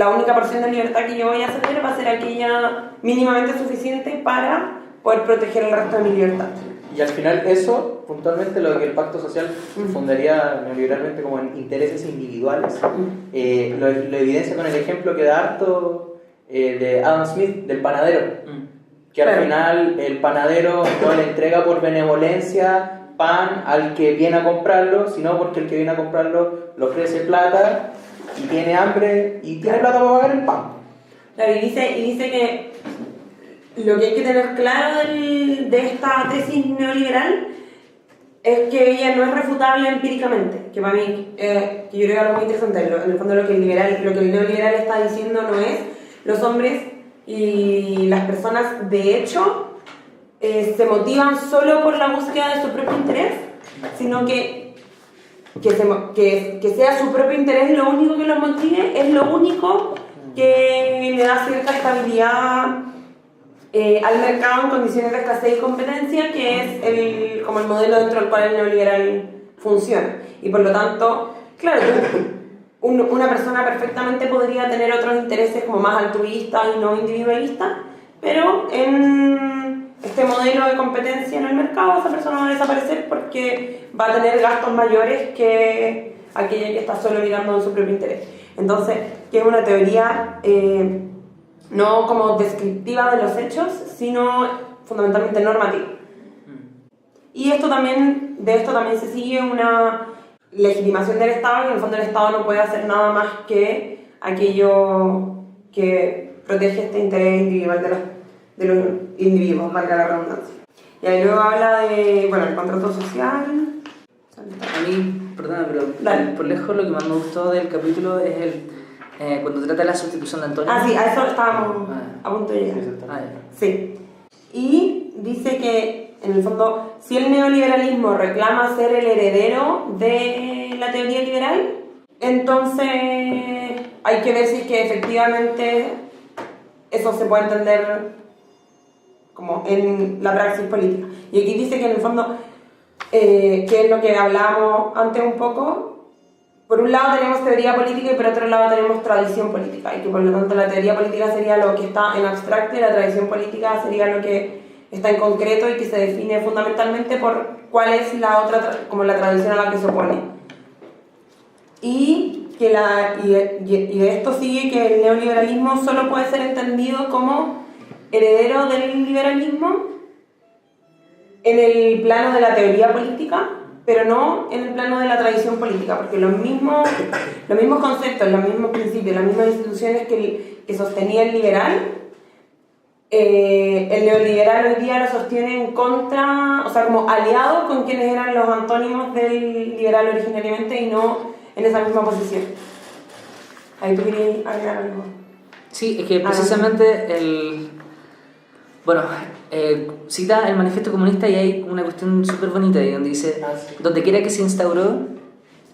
única porción de libertad que yo voy a ceder va a ser aquella mínimamente suficiente para poder proteger el resto de mi libertad. Y al final eso, puntualmente lo que el pacto social fundaría neoliberalmente como en intereses individuales, lo evidencia con el ejemplo que da harto de Adam Smith, del panadero, que al final el panadero no le entrega por benevolencia pan al que viene a comprarlo, sino porque el que viene a comprarlo le ofrece plata y tiene hambre y tiene plata para pagar el pan. Claro, y dice que lo que hay que tener claro de esta tesis neoliberal es que ella no es refutable empíricamente, que para mí, que yo creo que es algo muy interesante. En el fondo lo que el neoliberal está diciendo no es los hombres y las personas de hecho se motivan solo por la búsqueda de su propio interés, sino que sea su propio interés lo único que los motive, es lo único que le da cierta estabilidad al mercado en condiciones de escasez y competencia, que es como el modelo dentro del cual el neoliberal funciona. Y por lo tanto, claro, una persona perfectamente podría tener otros intereses como más altruistas y no individualistas, pero en este modelo de competencia en el mercado esa persona va a desaparecer porque va a tener gastos mayores que aquella que está solo mirando en su propio interés. Entonces, que es una teoría no como descriptiva de los hechos, sino fundamentalmente normativa. Y de esto también se sigue una legitimación del Estado, que en el fondo el Estado no puede hacer nada más que aquello que protege este interés individual de los individuos, valga la redundancia. Y ahí luego habla de, el contrato social. A mí, perdona, pero por lejos lo que más me gustó del capítulo es cuando trata de la sustitución de Antonio. Sí, a eso estábamos a punto de llegar. Sí. Y dice que, en el fondo, si el neoliberalismo reclama ser el heredero de la teoría liberal, entonces hay que ver si es que efectivamente eso se puede entender como en la praxis política. Y aquí dice que en el fondo, que es lo que hablábamos antes un poco, por un lado tenemos teoría política y por otro lado tenemos tradición política, y que por lo tanto la teoría política sería lo que está en abstracto y la tradición política sería lo que está en concreto y que se define fundamentalmente por cuál es la tradición a la que se opone. Y de esto sigue que el neoliberalismo solo puede ser entendido como heredero del liberalismo en el plano de la teoría política, pero no en el plano de la tradición política, porque los mismos conceptos, los mismos principios, las mismas instituciones que sostenía el liberal, el neoliberal hoy día lo sostiene en contra, o sea, como aliado con quienes eran los antónimos del liberal originariamente y no en esa misma posición. Ahí tú querías agregar algo. Sí, es que precisamente cita el manifiesto comunista y hay una cuestión súper bonita ahí donde dice: donde quiera que se instauró,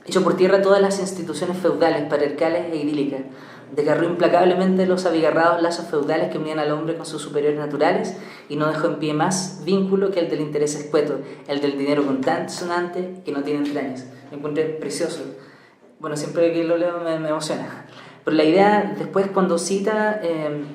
echó por tierra todas las instituciones feudales, patriarcales e idílicas, desgarró implacablemente los abigarrados lazos feudales que unían al hombre con sus superiores naturales y no dejó en pie más vínculo que el del interés escueto, el del dinero contante sonante que no tiene entrañas. Me encontré precioso. Bueno, siempre que lo leo me emociona. Pero la idea, después cuando cita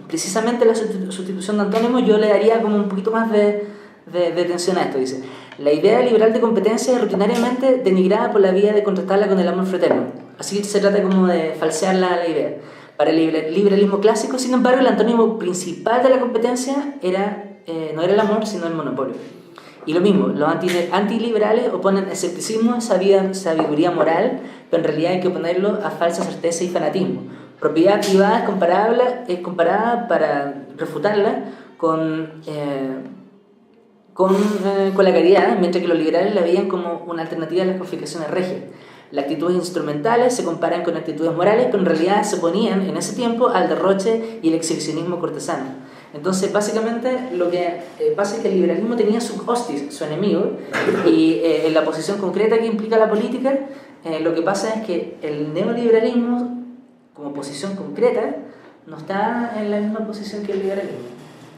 precisamente la sustitución de antónimos, yo le daría como un poquito más de atención a esto. Dice: la idea liberal de competencia es rutinariamente denigrada por la vía de contrastarla con el amor fraterno. Así se trata como de falsear la idea. Para el liberalismo clásico, sin embargo, el antónimo principal de la competencia no era el amor, sino el monopolio. Y lo mismo, los antiliberales oponen escepticismo, sabiduría moral, pero en realidad hay que oponerlo a falsa certeza y fanatismo. Propiedad privada es comparada para refutarla con con la caridad, mientras que los liberales la veían como una alternativa a las confiscaciones regias. Las actitudes instrumentales se comparan con actitudes morales que en realidad se oponían en ese tiempo al derroche y el exhibicionismo cortesano. Entonces, básicamente, lo que pasa es que el liberalismo tenía su hostis, su enemigo, y en la posición concreta que implica la política, lo que pasa es que el neoliberalismo, como posición concreta, no está en la misma posición que el liberalismo.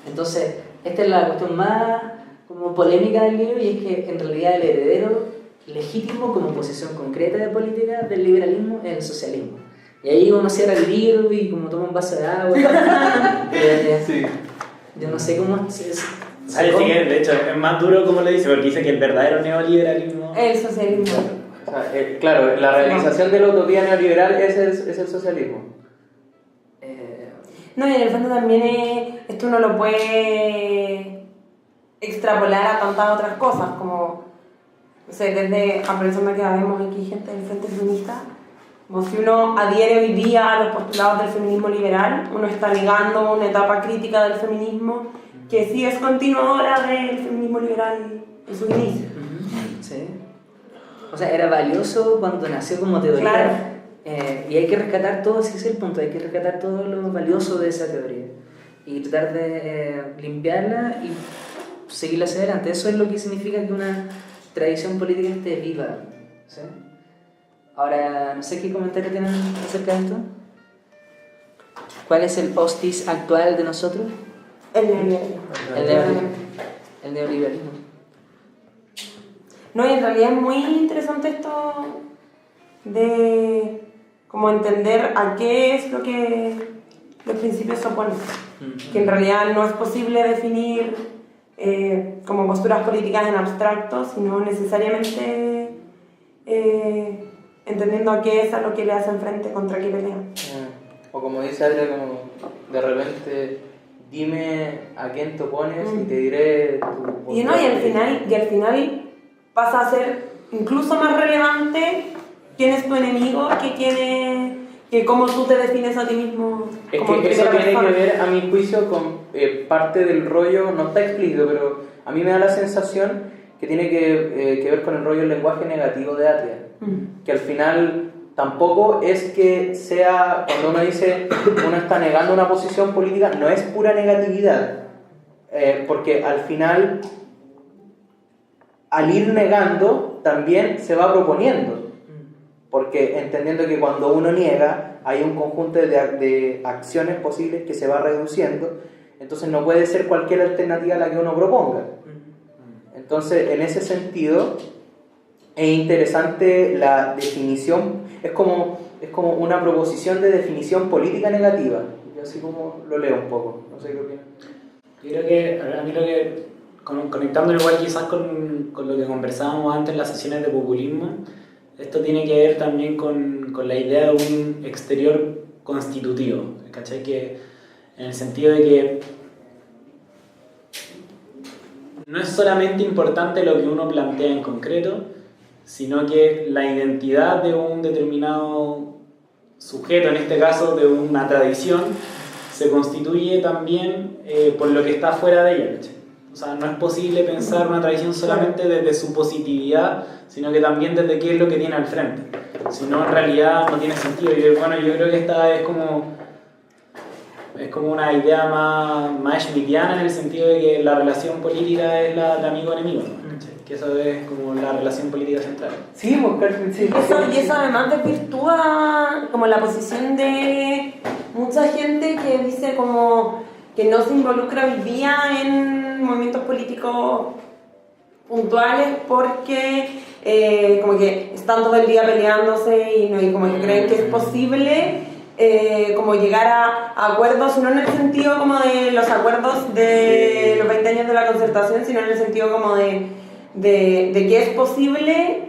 Entonces, esta es la cuestión más como polémica del libro, y es que en realidad el heredero legítimo como posición concreta de política del liberalismo es el socialismo. Y ahí uno cierra el libro y como toma un vaso de agua. Sí. Yo no sé cómo es. ¿Sabes? Sí, de hecho, es más duro como le dice, porque dice que el verdadero neoliberalismo... El socialismo. O sea, claro, la realización de la utopía neoliberal es el socialismo. No, y en el fondo también esto uno lo puede extrapolar a tantas otras cosas, como, no sé, desde, aprovechando que vemos aquí gente del Frente Feminista, como si uno adhiere hoy día a los postulados del feminismo liberal, uno está negando una etapa crítica del feminismo que sí es continuadora del feminismo liberal en su inicio. Sí. O sea, era valioso cuando nació como teoría. Claro. Y hay que rescatar todo, ese es el punto, hay que rescatar todo lo valioso de esa teoría y tratar de limpiarla y seguirla hacia adelante. Eso es lo que significa que una tradición política esté viva, ¿sí? Ahora, no sé qué comentario tienen acerca de esto. ¿Cuál es el hostis actual de nosotros? El neoliberalismo. El neoliberalismo. No, y en realidad es muy interesante esto de como entender a qué es lo que los principios se oponen. Que en realidad no es posible definir como posturas políticas en abstracto, sino necesariamente entendiendo a qué es a lo que le hacen frente, contra qué pelean. O como dice alguien, como de repente, dime a quién te opones y te diré tu y al final pasa a ser incluso más relevante quién es tu enemigo que cómo tú te defines a ti mismo. Es que eso tiene que ver, a mi juicio, con parte del rollo, no está explícito, pero a mí me da la sensación que tiene que ver con el rollo del lenguaje negativo de Atria. Que al final tampoco es que sea, cuando uno dice uno está negando una posición política, no es pura negatividad, porque al final, al ir negando, también se va proponiendo, porque entendiendo que cuando uno niega hay un conjunto de acciones posibles que se va reduciendo, entonces no puede ser cualquier alternativa a la que uno proponga. Entonces, en ese sentido, es interesante la definición, es como una proposición de definición política negativa. Yo así como lo leo un poco, no sé qué opinas. Yo creo que, a mí lo que, conectándolo igual quizás con lo que conversábamos antes en las sesiones de populismo, esto tiene que ver también con la idea de un exterior constitutivo, ¿cachai? Que en el sentido de que no es solamente importante lo que uno plantea en concreto, sino que la identidad de un determinado sujeto, en este caso de una tradición, se constituye también por lo que está fuera de ella, ¿cachai? O sea, no es posible pensar una tradición solamente desde su positividad, sino que también desde qué es lo que tiene al frente. Si no, en realidad no tiene sentido. Y bueno, yo creo que esta es como una idea más schmittiana, en el sentido de que la relación política es la de amigo-enemigo, ¿no? Que eso es como la relación política central. Sí, sí. Y eso además desvirtúa como la posición de mucha gente que dice como que no se involucra hoy día en movimientos políticos puntuales porque como que están todo el día peleándose y como que creen que es posible como llegar a acuerdos, no en el sentido como de los acuerdos de los 20 años de la Concertación, sino en el sentido como de que es posible,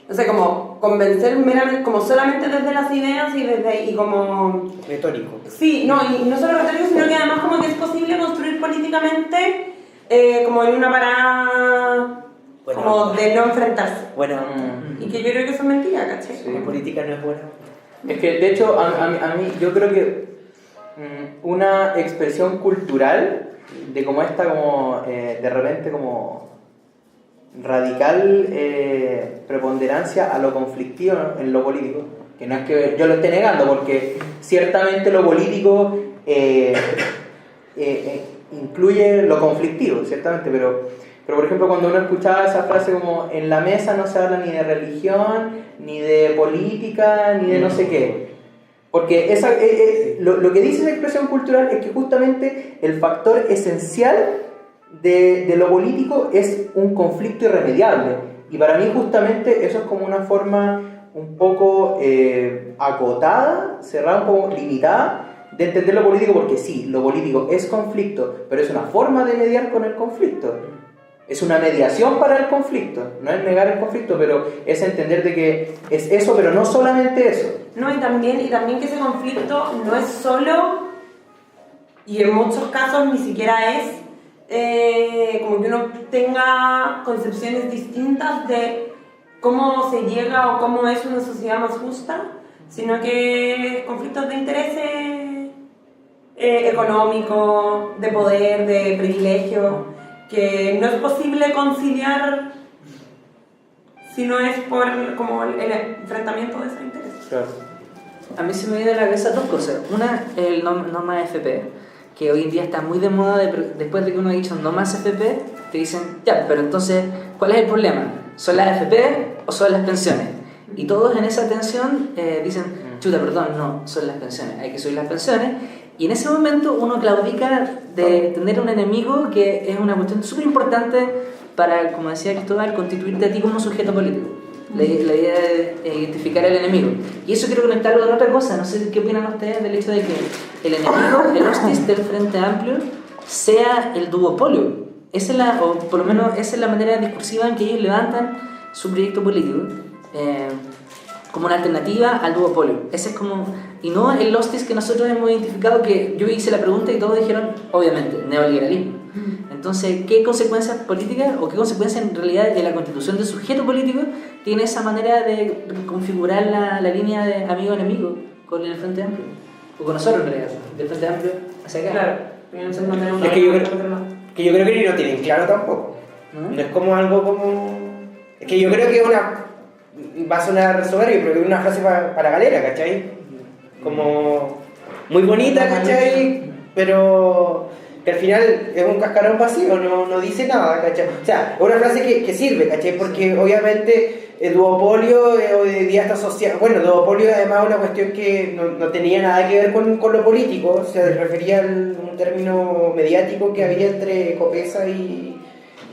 no sé, como convencer meramente, como solamente desde las ideas y desde ahí, como... Retórico. Sí, no, y no solo retórico, sino que además como que es posible construir políticamente como en una parada como de no enfrentarse. Bueno, y que yo creo que eso es mentira, ¿cachai? Sí. la política no es buena. Es que, de hecho, a mí yo creo que una expresión cultural de como esta como de repente como radical preponderancia a lo conflictivo, ¿no?, en lo político, que no es que yo lo esté negando, porque ciertamente lo político incluye lo conflictivo, ciertamente, pero por ejemplo cuando uno escuchaba esa frase como en la mesa no se habla ni de religión, ni de política, ni de no sé qué, porque lo que dice esa expresión cultural es que justamente el factor esencial de lo político es un conflicto irremediable, y para mí justamente eso es como una forma un poco acotada, cerrada, un poco limitada de entender lo político, porque sí, lo político es conflicto, pero es una forma de mediar con el conflicto, es una mediación para el conflicto, no es negar el conflicto, pero es entender de que es eso, pero no solamente eso. No, y también que ese conflicto no es solo, y en muchos casos ni siquiera es como que uno tenga concepciones distintas de cómo se llega o cómo es una sociedad más justa, sino que conflictos de intereses económicos, de poder, de privilegio, que no es posible conciliar si no es por como el enfrentamiento de esos intereses. Claro. A mí se me viene a la cabeza dos cosas. Una, el no más FP, que hoy en día está muy de moda. Después de que uno ha dicho no más FP, te dicen, ya, pero entonces, ¿cuál es el problema? ¿Son las FP o son las pensiones? Y todos en esa tensión dicen, chuta, perdón, no, son las pensiones, hay que subir las pensiones. Y en ese momento uno claudica de tener un enemigo, que es una cuestión súper importante para, como decía Cristóbal, constituirte a ti como sujeto político. La idea de identificar al enemigo. Y eso quiero conectarlo con otra cosa. No sé qué opinan ustedes del hecho de que el enemigo, el hostis del Frente Amplio, sea el duopolio. O por lo menos esa es la manera discursiva en que ellos levantan su proyecto político. Como una alternativa al duopolio. Ese es como, y no el hostis que nosotros hemos identificado, que yo hice la pregunta y todos dijeron, obviamente, neoliberalismo. Entonces, ¿qué consecuencias políticas o qué consecuencias en realidad de la constitución del sujeto político tiene esa manera de configurar la línea de amigo-enemigo con el Frente Amplio? O con nosotros en realidad, del Frente Amplio hacia acá. Claro, es que yo creo que ni lo tienen claro tampoco. No es como algo como... Es que yo creo que va a sonar soberbio, pero que es una frase para galera, ¿cachai? Como muy bonita, ¿cachai? Pero que al final es un cascarón vacío, no dice nada, ¿cachai? O sea, es una frase que sirve, ¿cachai? Porque obviamente el duopolio hoy día está asociado... Bueno, el duopolio además es una cuestión que no tenía nada que ver con lo político, se refería a un término mediático que había entre Copesa y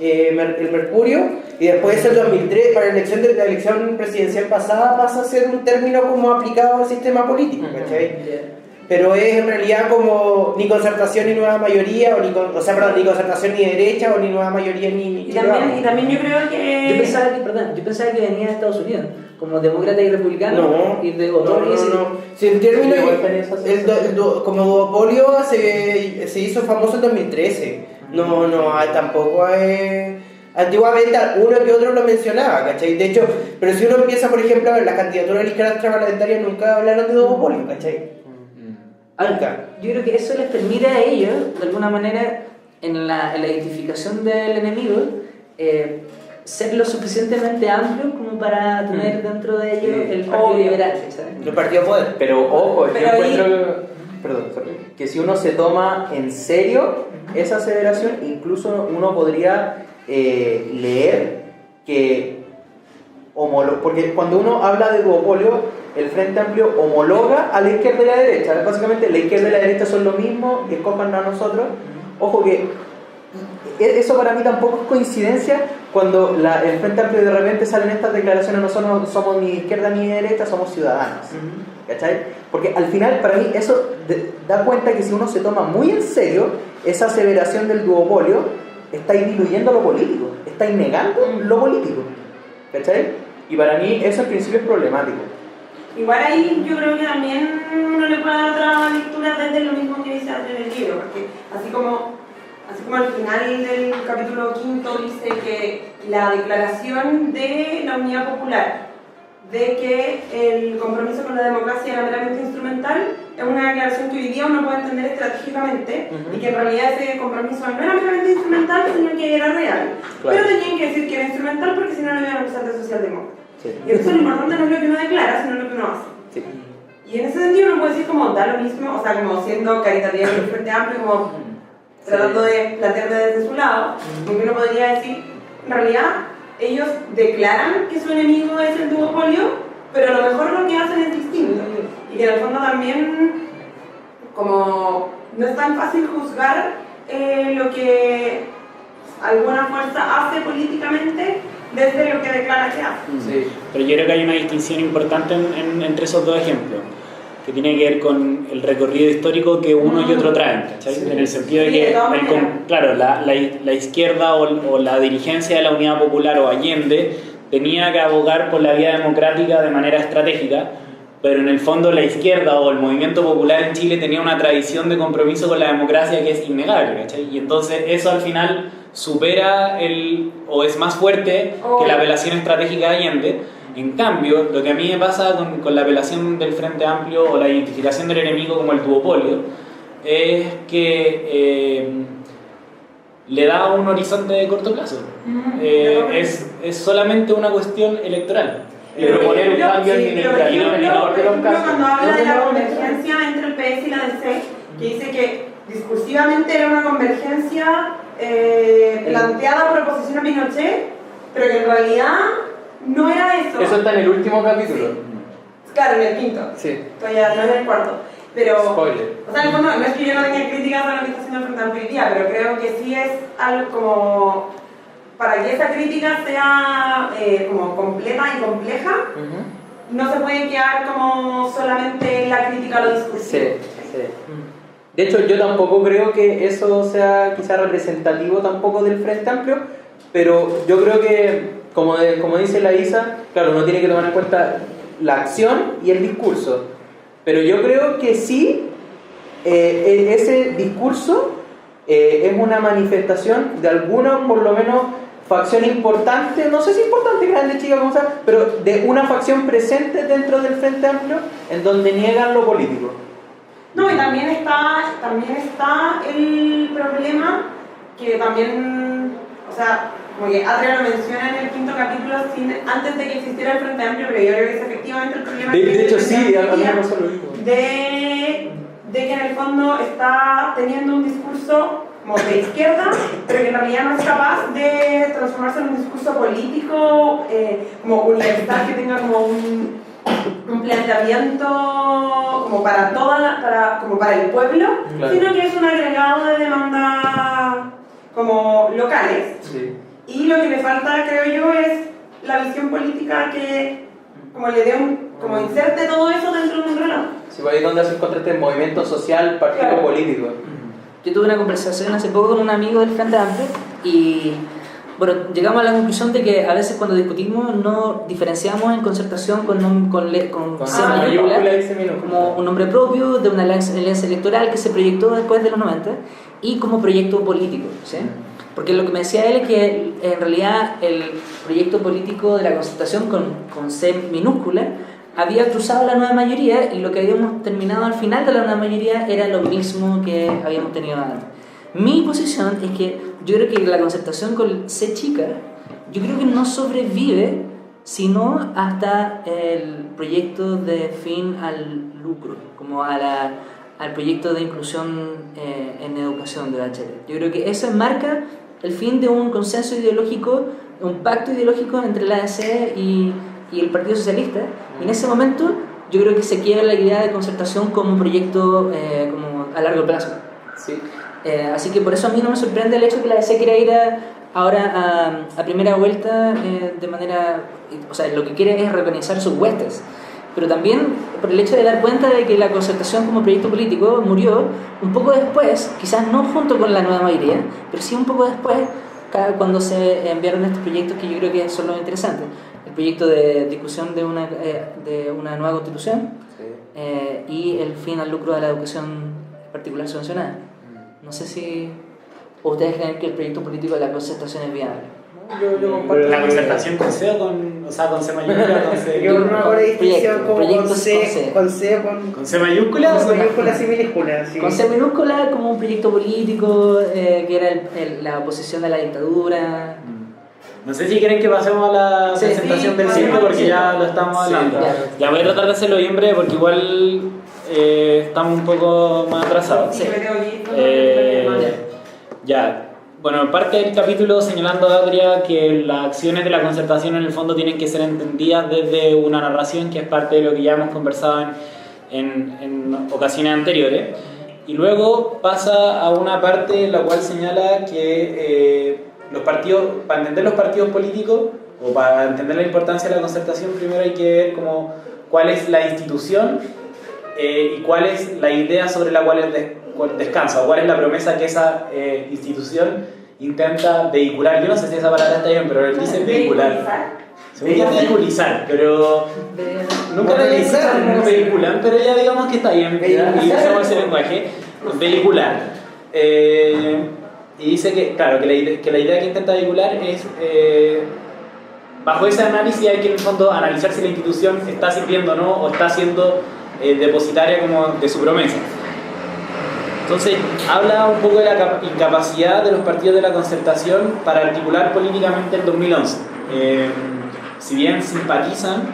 el Mercurio, y después el 2003, para la elección presidencial pasada, pasa a ser un término como aplicado al sistema político, ¿cachai? Pero es en realidad como ni concertación ni nueva mayoría, ni concertación ni derecha, o ni nueva mayoría ni... Y también yo creo que... Yo pensaba que venía de Estados Unidos, como demócrata y republicano, y de Otón. No. Si el término como duopolio se hizo famoso en 2013. Tampoco es... Antiguamente uno que otro lo mencionaba, ¿cachai? De hecho, pero si uno empieza, por ejemplo, a ver las candidaturas de la izquierda extraparlamentaria, nunca hablaron de duopolio, ¿cachai? Yo creo que eso les permite a ellos, de alguna manera, en la identificación del enemigo, ser lo suficientemente amplio como para tener dentro de ellos el partido liberal, ¿sabes? El partido poder. Pero ojo, yo encuentro que si uno se toma en serio esa aseveración, incluso uno podría leer que porque cuando uno habla de duopolio, el Frente Amplio homologa a la izquierda y la derecha. Básicamente la izquierda y la derecha son lo mismo, escojan a nosotros. Ojo que eso para mí tampoco es coincidencia cuando el Frente Amplio de repente salen estas declaraciones, nosotros no somos ni izquierda ni derecha, somos ciudadanos. ¿Cachai? Porque al final para mí eso da cuenta que si uno se toma muy en serio esa aseveración del duopolio, estáis diluyendo lo político, estáis negando lo político. ¿Cachai? Y para mí eso en principio es problemático. Igual ahí yo creo que también uno le puede dar otra lectura desde lo mismo que dice en el libro, porque así como al final del capítulo 5 dice que la declaración de la Unidad Popular de que el compromiso con la democracia era meramente instrumental, es una declaración que hoy día uno puede entender estratégicamente y que en realidad ese compromiso no era meramente instrumental, sino que era real. Claro. Pero tenían que decir que era instrumental porque si no lo iban a acusar de socialdemócrata. Sí. Y eso lo importante no es lo que uno declara, sino lo que uno hace. Sí. Y en ese sentido uno puede decir como da lo mismo, o sea, como siendo caritativo en el Frente Amplio, como tratando de plantearlo desde su lado, porque uno podría decir, en realidad, ellos declaran que su enemigo es el duopolio, pero a lo mejor lo que hacen es distinto. Y que en el fondo también, como no es tan fácil juzgar lo que alguna fuerza hace políticamente desde lo que declara que hace. Sí. Pero yo creo que hay una distinción importante entre esos dos ejemplos, que tiene que ver con el recorrido histórico que uno y otro traen, ¿cachai? Sí. En el sentido de Sí, de que, todas maneras. claro, la izquierda o la dirigencia de la Unidad Popular o Allende tenía que abogar por la vía democrática de manera estratégica, pero en el fondo la izquierda o el movimiento popular en Chile tenía una tradición de compromiso con la democracia que es innegable, ¿cachai? Y entonces eso al final supera o es más fuerte que la apelación estratégica de Allende. En cambio, lo que a mí me pasa con la apelación del Frente Amplio o la identificación del enemigo como el duopolio es que le da un horizonte de corto plazo. Es solamente una cuestión electoral. Y proponer un cambio Cuando habla de la convergencia entre el PS y la DC, que dice que discursivamente era una convergencia planteada por oposición a Pinochet, pero que en realidad no era eso. Eso está en el último capítulo. Claro, en el quinto. Sí. Todavía no es en el cuarto. Pero, Spoiler. o sea, en el fondo, no es que yo no tenga críticas a lo que está haciendo el Frente Amplio hoy día, pero creo que sí es algo como, para que esa crítica sea como completa y compleja, no se puede quedar como solamente en la crítica a lo discursivo. Sí, sí. De hecho, yo tampoco creo que eso sea quizá representativo tampoco del Frente Amplio, pero yo creo que, como dice la Isa, claro, uno tiene que tomar en cuenta la acción y el discurso. Pero yo creo que sí, ese discurso es una manifestación de alguna, por lo menos, facción importante, no sé si importante, grande, chica, como sea, pero de una facción presente dentro del Frente Amplio en donde niegan lo político. No, y también está el problema que también, o sea, como que Adrián lo menciona en el quinto capítulo antes de que existiera el Frente Amplio, pero yo creo que es efectivamente el problema. De hecho, sí, a mí me pasó pasó lo mismo. de que en el fondo está teniendo un discurso como de izquierda, pero que en realidad no es capaz de transformarse en un discurso político, como universal, que tenga como un planteamiento como para como para el pueblo, Claro. sino que es un agregado de demandas como locales. Sí. Y lo que le falta, creo yo, es la visión política que como le dé como inserte todo eso dentro de un relato. Sí, pues ahí es donde hace contra este movimiento social, partido Claro. político. Yo tuve una conversación hace poco con un amigo del Frente Amplio y bueno, llegamos a la conclusión de que a veces cuando discutimos no diferenciamos en concertación con C mayúscula, y C minúscula. como un nombre propio de una alianza electoral que se proyectó después de los 90 y como proyecto político, ¿sí? Porque lo que me decía él es que en realidad el proyecto político de la concertación con C minúscula había cruzado la nueva mayoría y lo que habíamos terminado al final de la nueva mayoría era lo mismo que habíamos tenido antes. Mi posición es que yo creo que la concertación con C chica, yo creo que no sobrevive sino hasta el proyecto de fin al lucro, como al proyecto de inclusión en educación de Bachelet. Yo creo que eso marca el fin de un consenso ideológico, un pacto ideológico entre la ADC y el Partido Socialista. Y en ese momento yo creo que se quiebra la idea de concertación como un proyecto como a largo plazo. Sí. Así que por eso a mí no me sorprende el hecho que la DC quiera ir ahora a primera vuelta de manera... O sea, lo que quiere es reorganizar sus huestes. Pero también por el hecho de dar cuenta de que la concertación como proyecto político murió un poco después, quizás no junto con la nueva mayoría, pero sí un poco después, cuando se enviaron estos proyectos que yo creo que son los interesantes. El proyecto de discusión de una nueva constitución y el fin al lucro de la educación particular subvencionada. No sé si... ¿O ustedes creen que el proyecto político de la concertación es viable? Yo comparto la concertación con C o sea, con C mayúscula, con C. Yo no hago la distinción como con proyectos C, con ¿Con C mayúscula? con mayúsculas y minúsculas. Sí. Con C minúscula como un proyecto político que era la oposición a la dictadura. No sé si quieren que pasemos a la presentación del circo porque ya lo estamos hablando. Ya voy a tratar de hacerlo bien breve porque igual estamos un poco más atrasados. Sí, me tengo que ir. Ya. Bueno, parte del capítulo señalando a Adria que las acciones de la concertación en el fondo tienen que ser entendidas desde una narración que es parte de lo que ya hemos conversado en ocasiones anteriores. Y luego pasa a una parte en la cual señala que los partidos, para entender los partidos políticos o para entender la importancia de la concertación, primero hay que ver como cuál es la institución y cuál es la idea sobre la cual descansa o cuál es la promesa que esa institución intenta vehicular. Yo no sé si esa palabra está bien, pero él dice vehicular. Se voy a vehiculizar, pero nunca le dicen como vehiculan, pero ya digamos que está bien y usamos ese lenguaje, vehicular. Y dice que, claro, que la idea que intenta vehicular es, bajo ese análisis hay que en el fondo analizar si la institución está sirviendo o no, o está siendo depositaria como de su promesa. Entonces, habla un poco de la incapacidad de los partidos de la concertación para articular políticamente el 2011. Si bien simpatizan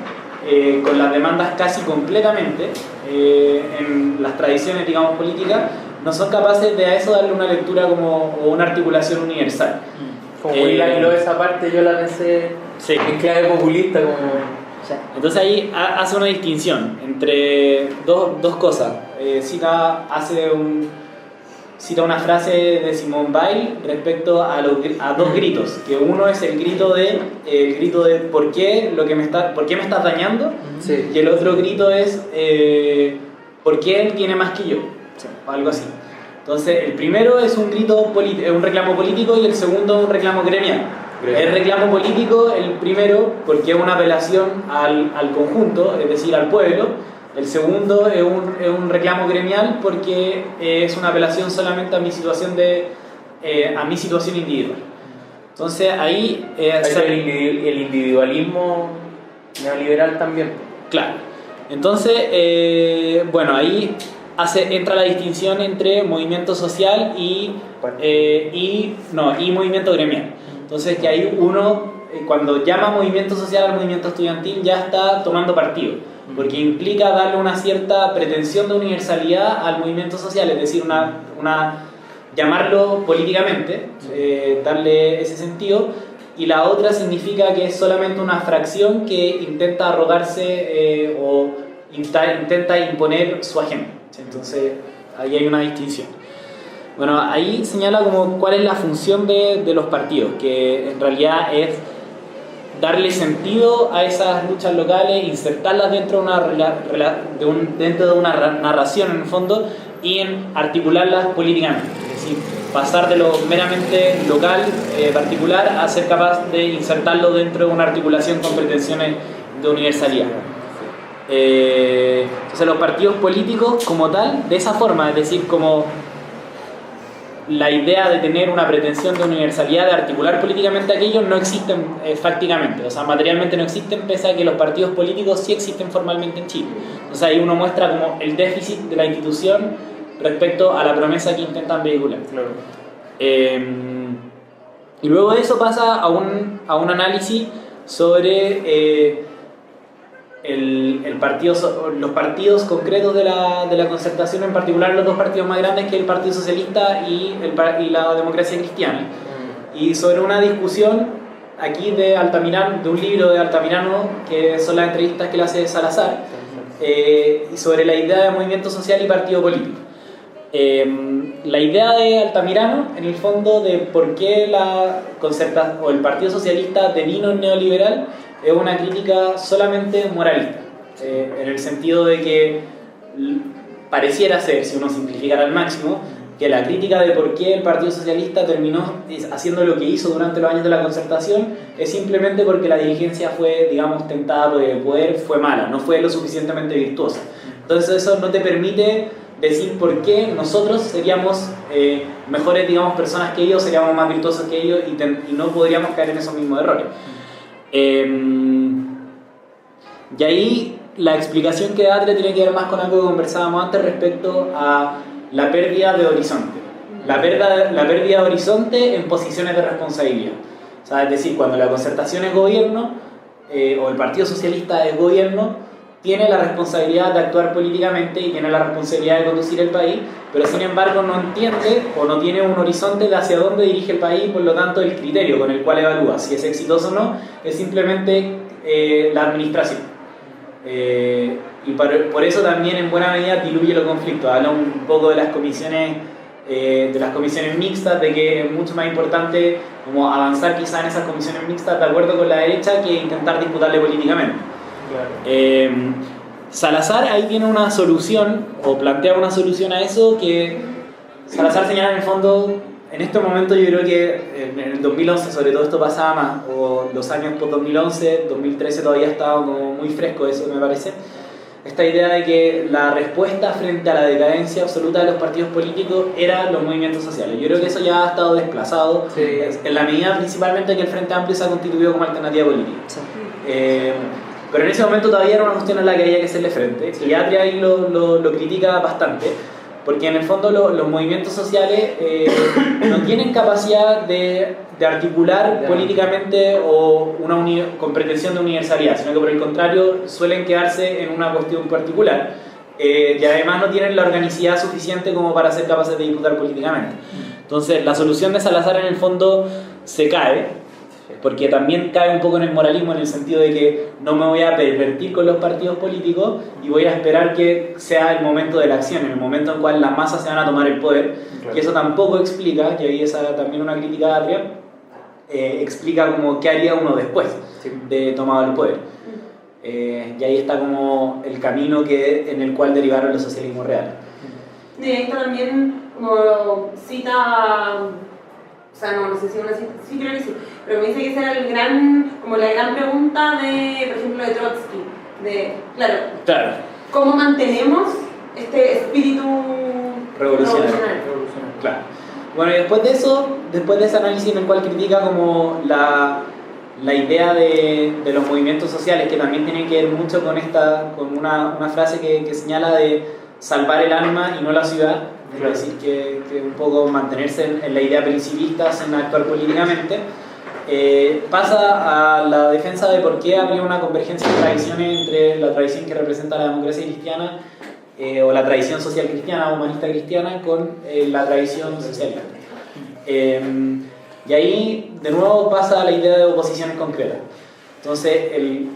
con las demandas casi completamente en las tradiciones, digamos, políticas, no son capaces de a eso darle una lectura como, o una articulación universal. Como hiló esa parte, yo la pensé en clave populista. Como... Entonces ahí hace una distinción entre dos cosas. Cita una frase de Simone Weil respecto a dos gritos, que uno es el grito de ¿por qué me estás dañando? Sí. Y el otro grito es ¿por qué él tiene más que yo? O algo así. Entonces el primero es un reclamo político y el segundo un reclamo gremial. El reclamo político, el primero, porque es una apelación al conjunto, es decir, al pueblo. El segundo es un reclamo gremial porque es una apelación solamente a mi situación individual. Entonces ahí... el individualismo neoliberal también. Claro. Entonces, bueno, ahí entra la distinción entre movimiento social y movimiento gremial. Entonces que ahí uno, cuando llama llamovimiento social al movimiento estudiantil, ya está tomando partido, porque implica darle una cierta pretensión de universalidad al movimiento social, es decir, llamarlo políticamente, darle ese sentido, y la otra significa que es solamente una fracción que intenta arrogarse o intenta imponer su agenda. Entonces ahí hay una distinción. Bueno, ahí señala como cuál es la función de los partidos, que en realidad es darle sentido a esas luchas locales, insertarlas dentro de una narración en el fondo y en articularlas políticamente, es decir, pasar de lo meramente local, particular, a ser capaz de insertarlo dentro de una articulación con pretensiones de universalidad. Entonces los partidos políticos como tal, de esa forma, es decir, como la idea de tener una pretensión de universalidad, de articular políticamente aquello, no existen fácticamente, o sea, materialmente no existen, pese a que los partidos políticos sí existen formalmente en Chile. Entonces ahí uno muestra como el déficit de la institución respecto a la promesa que intentan vehicular. Claro. Y luego de eso pasa a un análisis sobre los partidos concretos de la concertación, en particular los dos partidos más grandes, que es el Partido Socialista y la Democracia Cristiana. Y sobre una discusión aquí de Altamirano, de un libro de Altamirano, que son las entrevistas que le hace Salazar, y sobre la idea de movimiento social y partido político. La idea de Altamirano, en el fondo, de por qué el Partido Socialista devino neoliberal, es una crítica solamente moralista, en el sentido de que pareciera ser, si uno simplificara al máximo, que la crítica de por qué el Partido Socialista terminó haciendo lo que hizo durante los años de la concertación es simplemente porque la dirigencia fue, digamos, tentada por el poder, fue mala, no fue lo suficientemente virtuosa. Entonces eso no te permite decir por qué nosotros seríamos mejores, digamos, personas que ellos, seríamos más virtuosos que ellos y no podríamos caer en esos mismos errores. Y ahí la explicación que da Atria tiene que ver más con algo que conversábamos antes respecto a la pérdida de horizonte. La pérdida de horizonte en posiciones de responsabilidad. O sea, es decir, cuando la concertación es gobierno, o el Partido Socialista es gobierno, tiene la responsabilidad de actuar políticamente y tiene la responsabilidad de conducir el país, pero sin embargo no entiende o no tiene un horizonte de hacia dónde dirige el país, por lo tanto el criterio con el cual evalúa si es exitoso o no es simplemente la administración. Y por eso también en buena medida diluye los conflictos. Habla un poco de las comisiones mixtas, de que es mucho más importante como avanzar quizá en esas comisiones mixtas de acuerdo con la derecha que intentar disputarle políticamente. Claro. Salazar ahí tiene una solución, o plantea una solución a eso, que Salazar señala en el fondo, en este momento yo creo que en el 2011 sobre todo esto pasaba más, o los años post 2011, 2013 todavía estaba como muy fresco eso me parece, esta idea de que la respuesta frente a la decadencia absoluta de los partidos políticos eran los movimientos sociales. Yo creo que eso ya ha estado desplazado, sí, en la medida principalmente que el Frente Amplio se ha constituido como alternativa política. Sí. Pero en ese momento todavía era una cuestión a la que había que hacerle frente, sí. Y Atria ahí lo critica bastante, porque en el fondo los movimientos sociales no tienen capacidad de articular políticamente o con pretensión de universalidad, sino que por el contrario suelen quedarse en una cuestión particular, y además no tienen la organicidad suficiente como para ser capaces de disputar políticamente. Entonces la solución de Salazar en el fondo se cae, porque también cae un poco en el moralismo, en el sentido de que no me voy a pervertir con los partidos políticos y voy a esperar que sea el momento de la acción, en el momento en el cual las masas se van a tomar el poder. Claro. Y eso tampoco explica, que ahí esa también una crítica de Atria, explica como qué haría uno después de tomado el poder. Y ahí está como el camino en el cual derivaron los socialismos reales. Y esto también como cita... O sea, no sé si una cita, sí creo que sí, pero me dice que esa era la gran pregunta de, por ejemplo, de Trotsky, claro, ¿cómo mantenemos este espíritu revolucionario? Claro. Bueno, y después de ese análisis en el cual critica como la idea de los movimientos sociales, que también tiene que ver mucho con una frase que señala de salvar el alma y no la ciudad. Es decir, que un poco mantenerse en la idea principista sin actuar políticamente, pasa a la defensa de por qué habría una convergencia de tradiciones entre la tradición que representa la democracia cristiana o la tradición social cristiana, humanista cristiana, con la tradición socialista. Y ahí de nuevo pasa a la idea de oposiciones concretas. Entonces el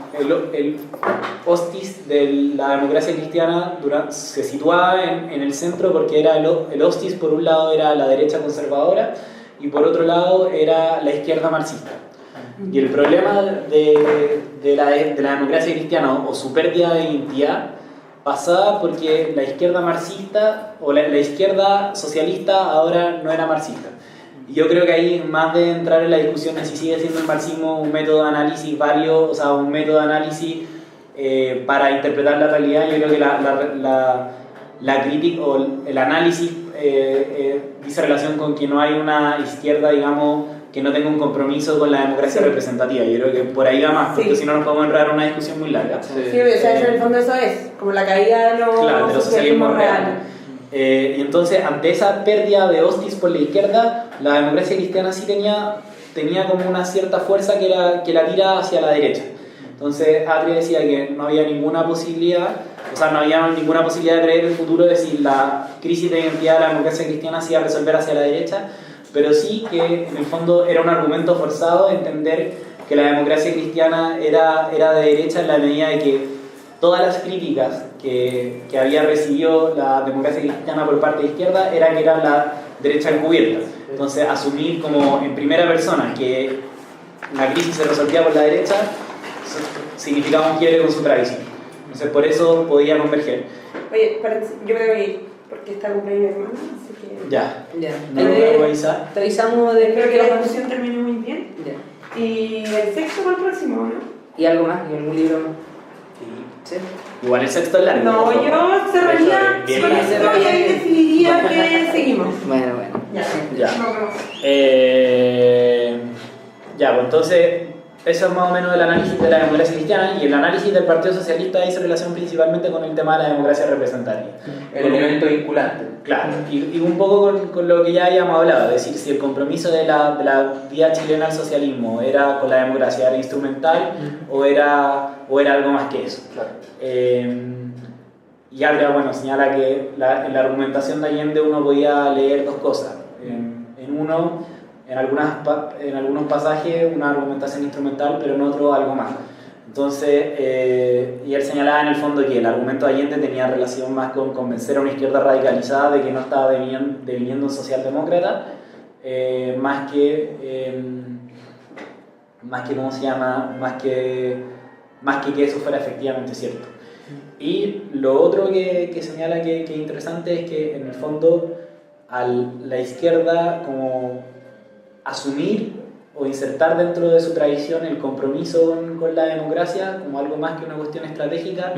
hostis de la democracia cristiana se situaba en el centro, porque era el hostis, por un lado era la derecha conservadora y por otro lado era la izquierda marxista. Y el problema de la democracia cristiana o su pérdida de identidad pasaba porque la izquierda marxista o la izquierda socialista ahora no era marxista. Y yo creo que ahí, más de entrar en la discusión de si sigue siendo el marxismo un método de análisis válido, o sea, un método de análisis para interpretar la realidad, yo creo que la crítica o el análisis dice relación con que no hay una izquierda, digamos, que no tenga un compromiso con la democracia representativa. Yo creo que por ahí va más, porque si no nos podemos entrar en una discusión muy larga. Sí, o sea, en el fondo eso es, como la caída de los socialismos reales. Y entonces, ante esa pérdida de hostis por la izquierda, la democracia cristiana sí tenía como una cierta fuerza que la tira hacia la derecha. Entonces, Atria decía que no había ninguna posibilidad, de prever el futuro de si la crisis de identidad de la democracia cristiana se iba a resolver hacia la derecha, pero sí que en el fondo era un argumento forzado de entender que la democracia cristiana era de derecha, en la medida de que todas las críticas que había recibido la democracia cristiana por parte de izquierda era la derecha encubierta. Entonces, asumir como en primera persona que la crisis se resolvía por la derecha significaba un quiebre con su tradición. Entonces, por eso podía converger. Oye, yo me voy a ir porque está cumpleaños mi hermano, así que... Ya. ¿No lo voy a avisar? Te avisamos de creo que la discusión terminó muy bien. Ya. Y el sexto para el próximo, ¿no? ¿Y algo más? ¿Y algún libro más? Sí. ¿Sí? Igual el sexto es largo. No, yo cerraría Bien con largo. esto y ahí decidiría que seguimos. Bueno. Ya. Ya. No, no. Ya, pues entonces, eso es más o menos el análisis de la democracia cristiana, y el análisis del Partido Socialista ahí se relaciona principalmente con el tema de la democracia representativa. El elemento vinculante. Claro, y un poco con lo que ya habíamos hablado, es decir, si el compromiso de la vía chilena al socialismo era con la democracia, era instrumental o era algo más que eso. Claro. Y Adria, bueno, señala que en la argumentación de Allende uno podía leer dos cosas. En algunos pasajes una argumentación instrumental, pero en otro algo más. Entonces, y él señalaba en el fondo que el argumento de Allende tenía relación más con convencer a una izquierda radicalizada de que no estaba deviniendo un socialdemócrata, más que ¿cómo se llama? Más que eso fuera efectivamente cierto. Y lo otro que señala que es interesante es que en el fondo la izquierda como asumir o insertar dentro de su tradición el compromiso con la democracia como algo más que una cuestión estratégica,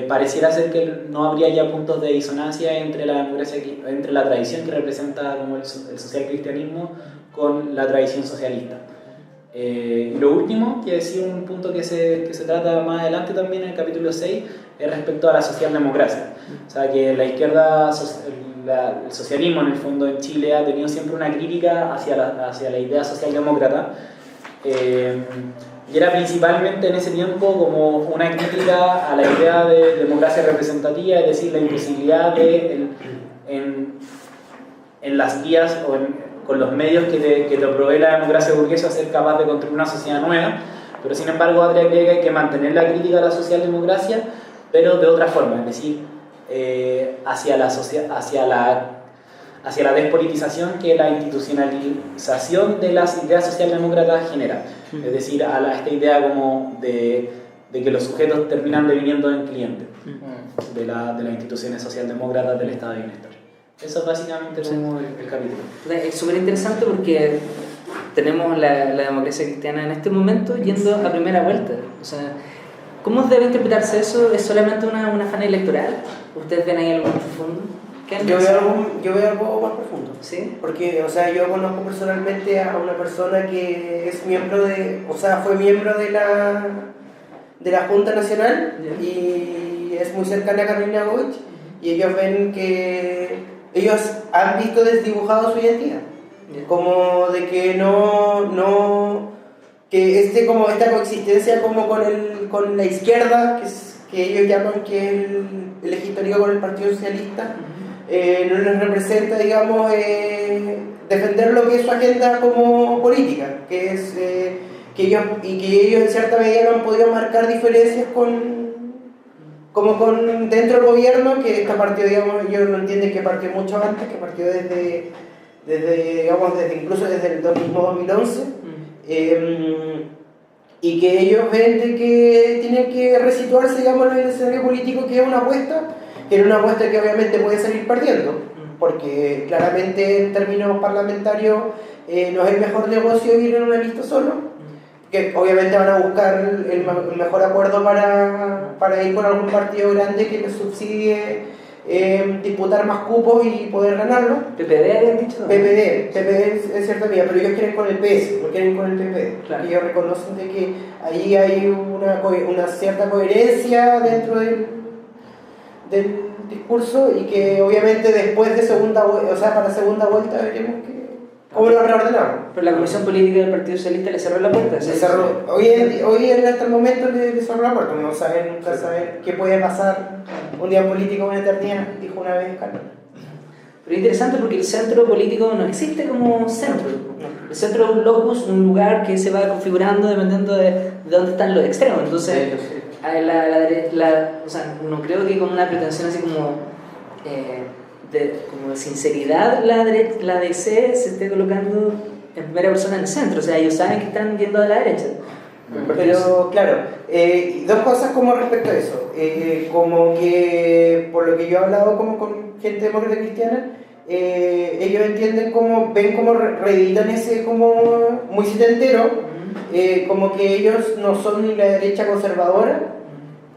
pareciera ser que no habría ya puntos de disonancia entre la democracia, entre la tradición que representa como el socialcristianismo con la tradición socialista. Y lo último, que es un punto que se trata más adelante también en el capítulo 6, es respecto a la socialdemocracia. O sea, que la izquierda, el socialismo en el fondo en Chile ha tenido siempre una crítica hacia la idea socialdemócrata, y era principalmente en ese tiempo como una crítica a la idea de democracia representativa, es decir, la imposibilidad de en las vías o con los medios que te provee la democracia burguesa ser capaz de construir una sociedad nueva. Pero sin embargo Adria cree que hay que mantener la crítica a la socialdemocracia, pero de otra forma, es decir, hacia la despolitización que la institucionalización de las ideas socialdemócratas genera. Es decir, a esta idea como de que los sujetos terminan deviniendo en clientes de las instituciones socialdemócratas del Estado de Bienestar. Eso es básicamente como el capítulo. Es súper interesante porque tenemos la democracia cristiana en este momento yendo a primera vuelta. O sea, ¿cómo debe interpretarse eso? ¿Es solamente una afán electoral? ¿Ustedes ven ahí algo más profundo? Yo veo algo más profundo. ¿Sí? Porque, o sea, yo conozco personalmente a una persona que es miembro fue miembro de la Junta Nacional, y es muy cercana a Carolina Goich, y ellos ven que ellos han visto desdibujado su identidad. Como de que que esta coexistencia como con la izquierda, que ellos llaman que el histórico con el Partido Socialista, no les representa, digamos, defender lo que es su agenda como política, que es que ellos en cierta medida no han podido marcar diferencias dentro del gobierno, que esta partido, digamos, ellos no entienden que partió mucho antes, que partió incluso desde el mismo 2011, y que ellos ven de que tienen que resituarse, digamos, en el escenario político, que es una apuesta, que era una apuesta que obviamente puede salir perdiendo, porque claramente en términos parlamentarios no es el mejor negocio ir en una lista solo, que obviamente van a buscar el mejor acuerdo para ir con algún partido grande que les subsidie disputar más cupos y poder ganarlo. ¿PPD habían dicho? PPD es cierta mía, pero ellos quieren con el PS, no quieren con el PP. Claro. Ellos reconocen de que ahí hay una cierta coherencia dentro del discurso, y que obviamente después de para segunda vuelta veremos cómo lo reordenamos. Pero la Comisión Política del Partido Socialista le cerró la puerta. Hoy hasta el momento le cerró la puerta. Nunca saben qué puede pasar un día político, una eternidad, dijo una vez Carlos. Pero es interesante porque el centro político no existe como centro. El centro es un locus, un lugar que se va configurando dependiendo de dónde están los extremos. Entonces, no creo que con una pretensión así como de sinceridad la DC se esté colocando en primera persona en el centro. O sea, ellos saben que están yendo a la derecha. Pero claro, dos cosas como respecto a eso. Como que, por lo que yo he hablado como con gente demócrata cristiana, ellos entienden ven como reeditan ese como muy setentero, como que ellos no son ni la derecha conservadora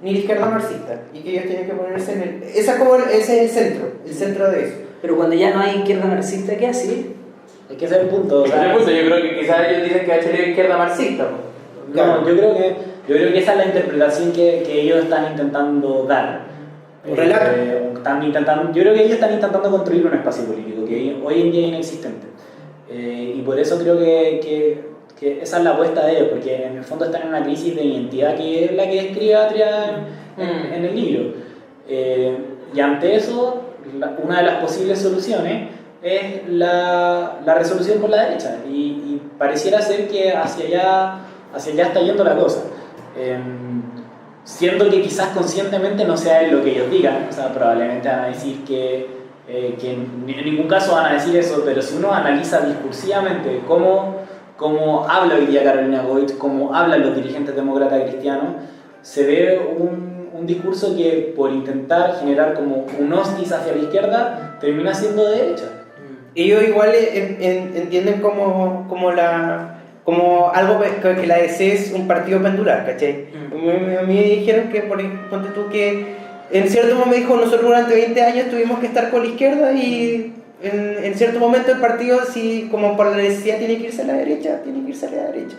ni la izquierda marxista, y que ellos tienen que ponerse en el... Ese es el centro de eso. Pero cuando ya no hay izquierda marxista, ¿qué así? Es que ese es el punto. O sea, Yo creo que quizás ellos dicen que Bachelet es izquierda marxista. no, yo creo que esa es la interpretación que ellos están intentando dar. Un relato. Yo creo que ellos están intentando construir un espacio político que hoy en día es inexistente. Y por eso creo que esa es la apuesta de ellos, porque en el fondo están en una crisis de identidad que es la que describe Atria en el libro. Y ante eso, una de las posibles soluciones es la resolución por la derecha, y pareciera ser que hacia allá está yendo la cosa. Siento que quizás conscientemente no sea lo que ellos digan, o sea, probablemente van a decir que en ningún caso van a decir eso, pero si uno analiza discursivamente cómo habla hoy día Carolina Goich, cómo hablan los dirigentes demócratas cristianos, se ve un discurso que por intentar generar como un hostis hacia la izquierda termina siendo de derecha. Ellos igual entienden como algo que la DC es un partido pendular, ¿cachai? A mí me dijeron que, ponte tú, que en cierto momento dijo, nosotros durante 20 años tuvimos que estar con la izquierda, y en cierto momento el partido, si como por la necesidad tiene que irse a la derecha, tiene que irse a la derecha.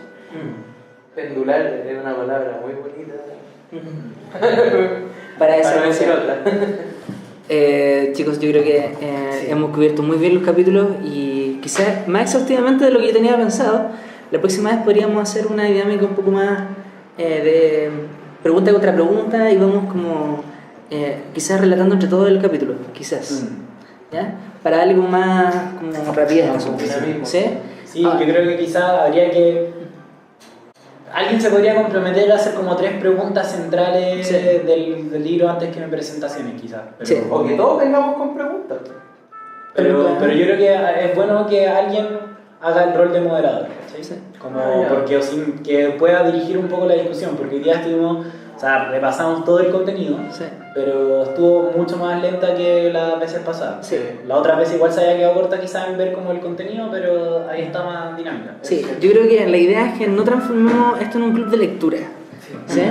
Pendular es una palabra muy bonita. Para decir otra. Chicos, yo creo que hemos cubierto muy bien los capítulos, y quizás más exhaustivamente de lo que yo tenía pensado. La próxima vez podríamos hacer una dinámica un poco más de pregunta contra pregunta, y vamos como quizás relatando entre todo el capítulo, quizás. ¿Ya? Para darle como más como rapidez. ¿Sí? Sí, yo creo que quizás habría que... Alguien se podría comprometer a hacer como 3 preguntas centrales del libro antes que mi presentaciones, quizás. Sí. O que todos vengamos con preguntas. Pero yo creo que es bueno que alguien haga el rol de moderador, ¿cachai? Sí. Porque que pueda dirigir un poco la discusión, porque hoy día estuvimos, o sea, repasamos todo el contenido, pero estuvo mucho más lenta que las veces pasadas. Sí. La otra vez igual se había quedado corta quizás en ver como el contenido, pero ahí está más dinámica. Sí, yo creo que la idea es que no transformemos esto en un club de lectura. ¿Sí?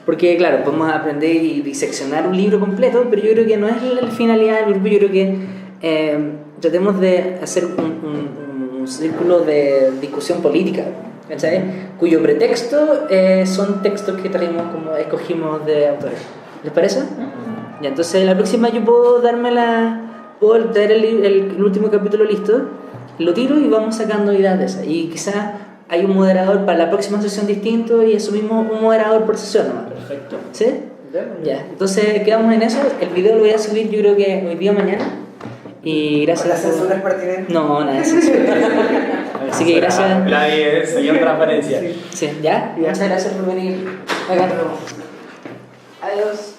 Porque claro, podemos aprender y diseccionar un libro completo, pero yo creo que no es la finalidad del grupo. Yo creo que tratemos de hacer un círculo de discusión política, ¿sabes? Cuyo pretexto son textos que traemos, como escogimos de autores. ¿Les parece? Ya, entonces la próxima yo puedo traer el último capítulo listo, lo tiro y vamos sacando ideas de esas. Y quizás hay un moderador para la próxima sesión distinto, y asumimos un moderador por sesión nomás. Perfecto. ¿Sí? Ya, entonces quedamos en eso. El video lo voy a subir, yo creo que hoy día o mañana. Y gracias. ¿La censura es pertinente? No, nada de censura. Así que gracias. Nadie, señor Transparencia. Sí, ya. Muchas gracias por venir. Acá. Adiós.